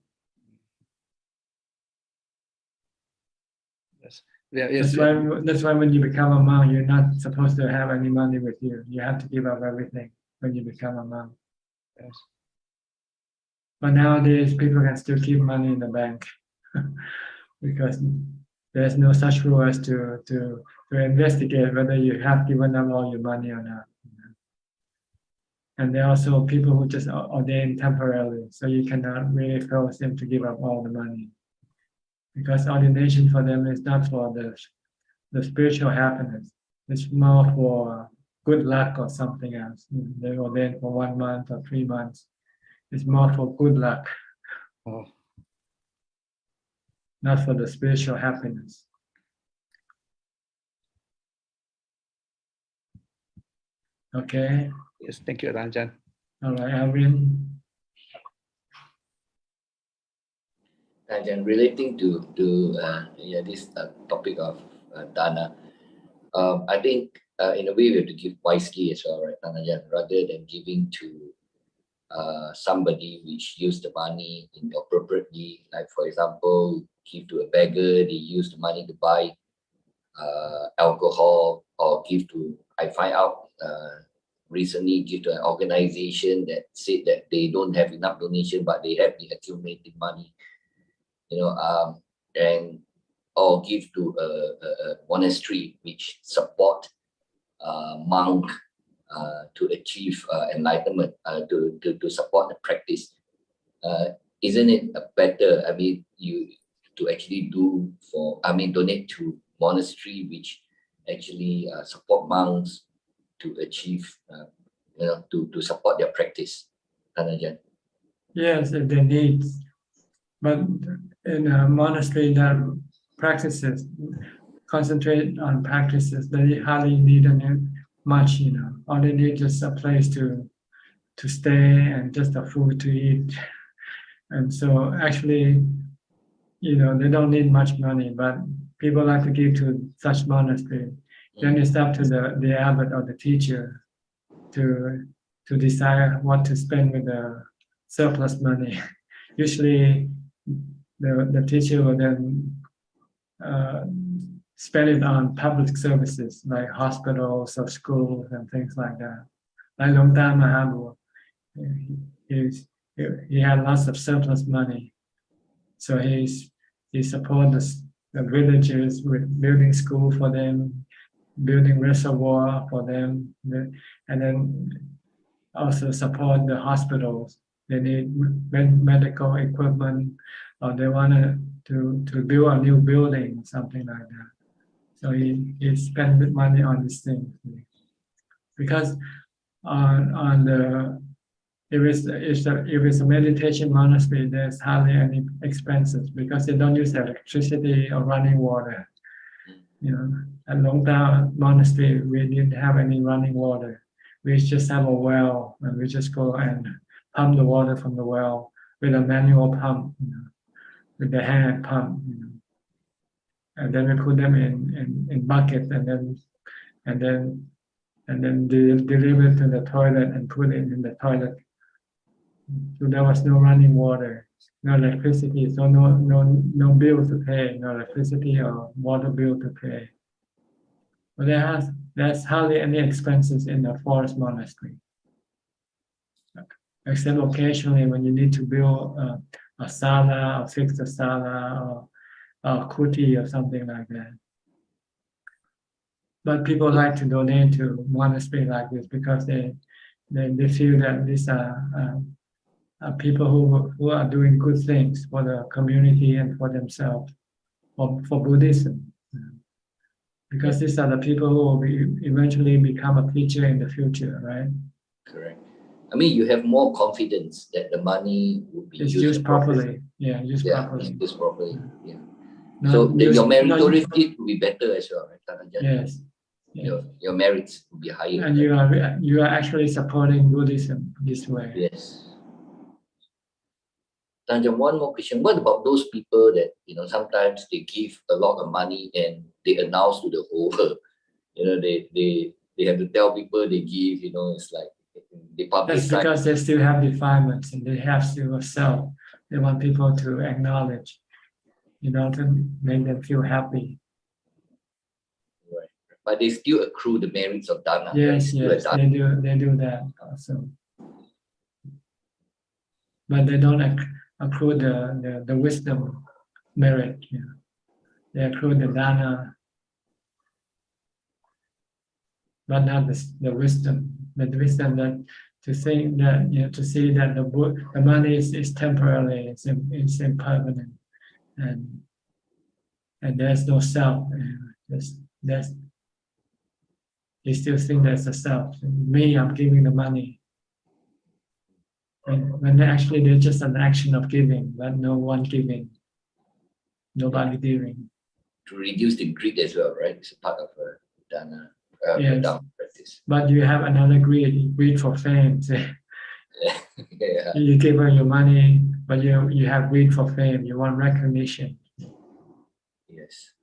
Yes. That's why when you become a monk, you're not supposed to have any money with you. You have to give up everything when you become a monk. Yes. But nowadays, people can still keep money in the bank because there's no such rule as to investigate whether you have given up all your money or not. And there are also people who just ordain temporarily, so you cannot really force them to give up all the money. Because ordination for them is not for the spiritual happiness. It's more for good luck or something else. They ordain for 1 month or 3 months. It's more for good luck, not for the spiritual happiness. Okay. Yes, thank you, Ajahn. All right, Alvin. And relating to this topic of dana, I think in a way we have to give wisely as well, right, Tanajan, rather than giving to somebody which use the money inappropriately. Like for example, give to a beggar, they use the money to buy alcohol, or give to, I find out recently, give to an organization that said that they don't have enough donation, but they have the accumulated money, and or give to a monastery which support monk to achieve enlightenment, to support the practice. Isn't it better, you to actually donate to monastery which actually support monks to achieve, to support their practice, Tanajan? Yes, if they need, but in a monastery that practices, concentrate on practices, they hardly need much, all they need is a place to stay and just a food to eat. And so actually, they don't need much money, but people like to give to such monastery. Then it's up to the abbot or the teacher to decide what to spend with the surplus money. Usually the teacher will then spend it on public services like hospitals or schools and things like that. Like Long Time Mahabu, he had lots of surplus money, so he supports the villagers with building school for them, building reservoir for them, and then also support the hospitals. They need medical equipment, or they want to build a new building, something like that. So he spent money on these things, because if it's a meditation monastery, there's hardly any expenses because they don't use electricity or running water. At Long Tao Monastery, we didn't have any running water. We just have a well, and we just go and pump the water from the well with a manual pump, with the hand pump, and then we put them in buckets, and then deliver it to the toilet and put it in the toilet. So there was no running water, no electricity, so no bill to pay, no electricity or water bill to pay. But there's hardly any expenses in the forest monastery, except occasionally when you need to build a sala or fix a sala or kuti or something like that. But people like to donate to monastery like this because they feel that these are people who are doing good things for the community and for themselves, or for Buddhism. Because these are the people who will eventually become a teacher in the future, right? Correct. You have more confidence that the money will be used properly. Used properly. Used properly. Yeah. So your meritorious will be better as well, right? Yes. Your merits will be higher. And you are actually supporting Buddhism this way. Yes. Tanjang, one more question. What about those people that sometimes they give a lot of money and they announce to the whole world? They have to tell people they give. It's like they publicize. That's because they still have defilements and they have still a self. They want people to acknowledge, to make them feel happy. Right. But they still accrue the merits of dana. Yes, they do that also. But they don't accrue the wisdom merit. They accrue the dana, but not the wisdom. The wisdom that to think that to see that the money is temporary, it's impermanent, and there's no self. You still think there's a self. Me, I'm giving the money. When actually there's just an action of giving, but no one giving, nobody giving. To reduce the greed as well, right? It's a part of dana. Yes. Dharma practice. practices. But you have another greed for fame. Yeah. You give her your money, but you have greed for fame. You want recognition. Yes.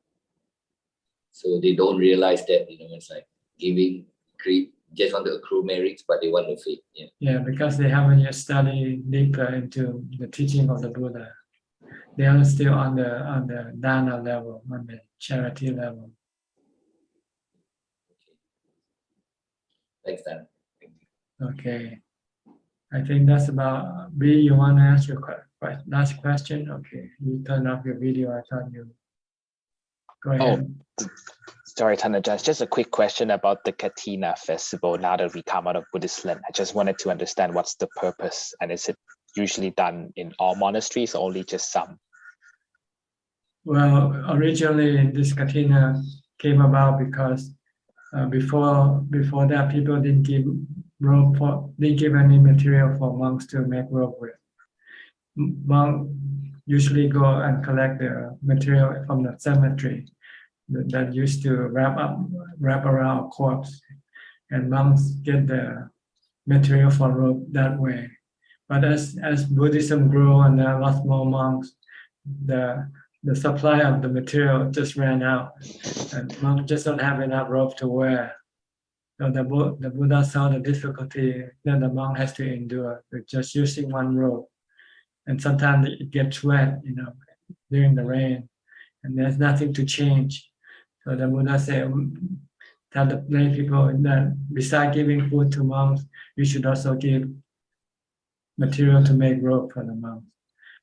So they don't realize that, it's like giving greed, just want to accrue merits, but they want to fame. Yeah. Yeah, because they haven't yet studied deeper into the teaching of the Buddha. They are still on the dana level, on the charity level. Thanks, Dan. Okay. I think that's about. B, you want to ask your last question? Okay. You turned off your video. I thought you. Go ahead. Sorry, Thanajan. Just a quick question about the Katina Festival. Now that we come out of Buddhist land, I just wanted to understand what's the purpose, and is it usually done in all monasteries or only just some? Well, originally this Katina came about because before that people didn't give any material for monks to make rope with. Monks usually go and collect the material from the cemetery that used to wrap around a corpse, and monks get the material for rope that way. But as Buddhism grew and there are lots more monks, the supply of the material just ran out, and monks just don't have enough rope to wear. So the Buddha saw the difficulty that the monk has to endure with just using one rope, and sometimes it gets wet, during the rain, and there's nothing to change. So the Buddha said, tell the lay people that besides giving food to monks, you should also give material to make rope for the monks.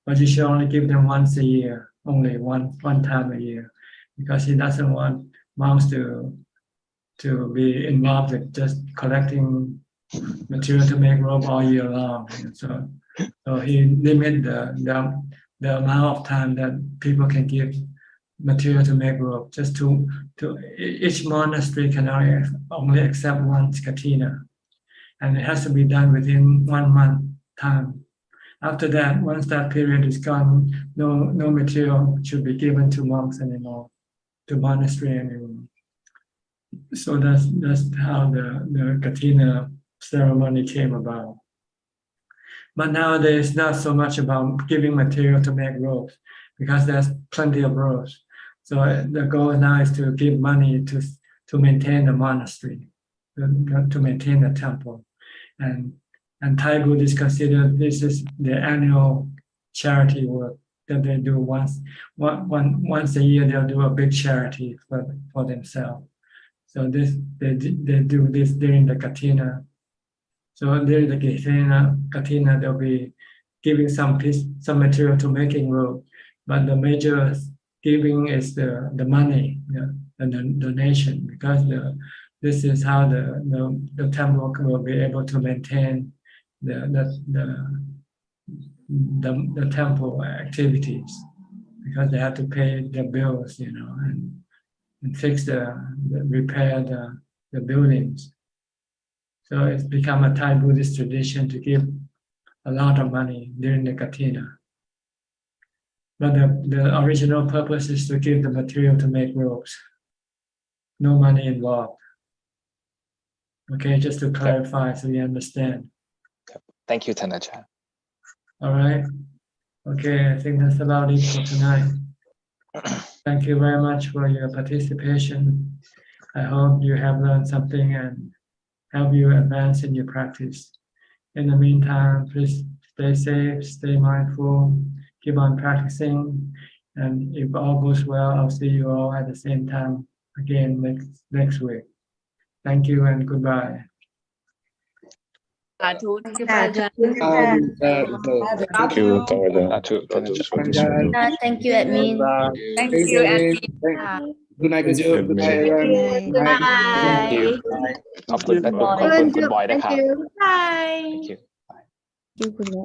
But you should only give them once a year, only one time a year, because he doesn't want monks to be involved with just collecting material to make rope all year long. So he limit the amount of time that people can give material to make rope. Just to each monastery can only accept one Katina, and it has to be done within 1 month time. After that, once that period is gone, no material should be given to monks anymore, to monastery anymore. So that's how the Katina ceremony came about. But nowadays, not so much about giving material to make ropes, because there's plenty of ropes. So the goal now is to give money to maintain the monastery, to maintain the temple. And Thai Buddhists consider this is the annual charity work that they do once a year. They'll do a big charity for themselves. So they do this during the Katina. So during the Katina, they'll be giving some material to making rope, but the major giving is the money, the donation, because this is how the temple will be able to maintain the temple activities, because they have to pay the bills, and fix repair the buildings. So it's become a Thai Buddhist tradition to give a lot of money during the Katina. But the original purpose is to give the material to make ropes. No money involved. Okay, just to clarify so you understand. Thank you, Thanajan. All right. Okay, I think that's about it for tonight. Thank you very much for your participation. I hope you have learned something and help you advance in your practice. In the meantime, please stay safe, stay mindful, keep on practicing, and if all goes well, I'll see you all at the same time again next week. Thank you and goodbye. Thank you, Thank you, Thank you, admin. Thank you, Andy. Good night, good night. Bye. ขอบคุณบ่อยนะครับ Bye. Thank you. Thank you.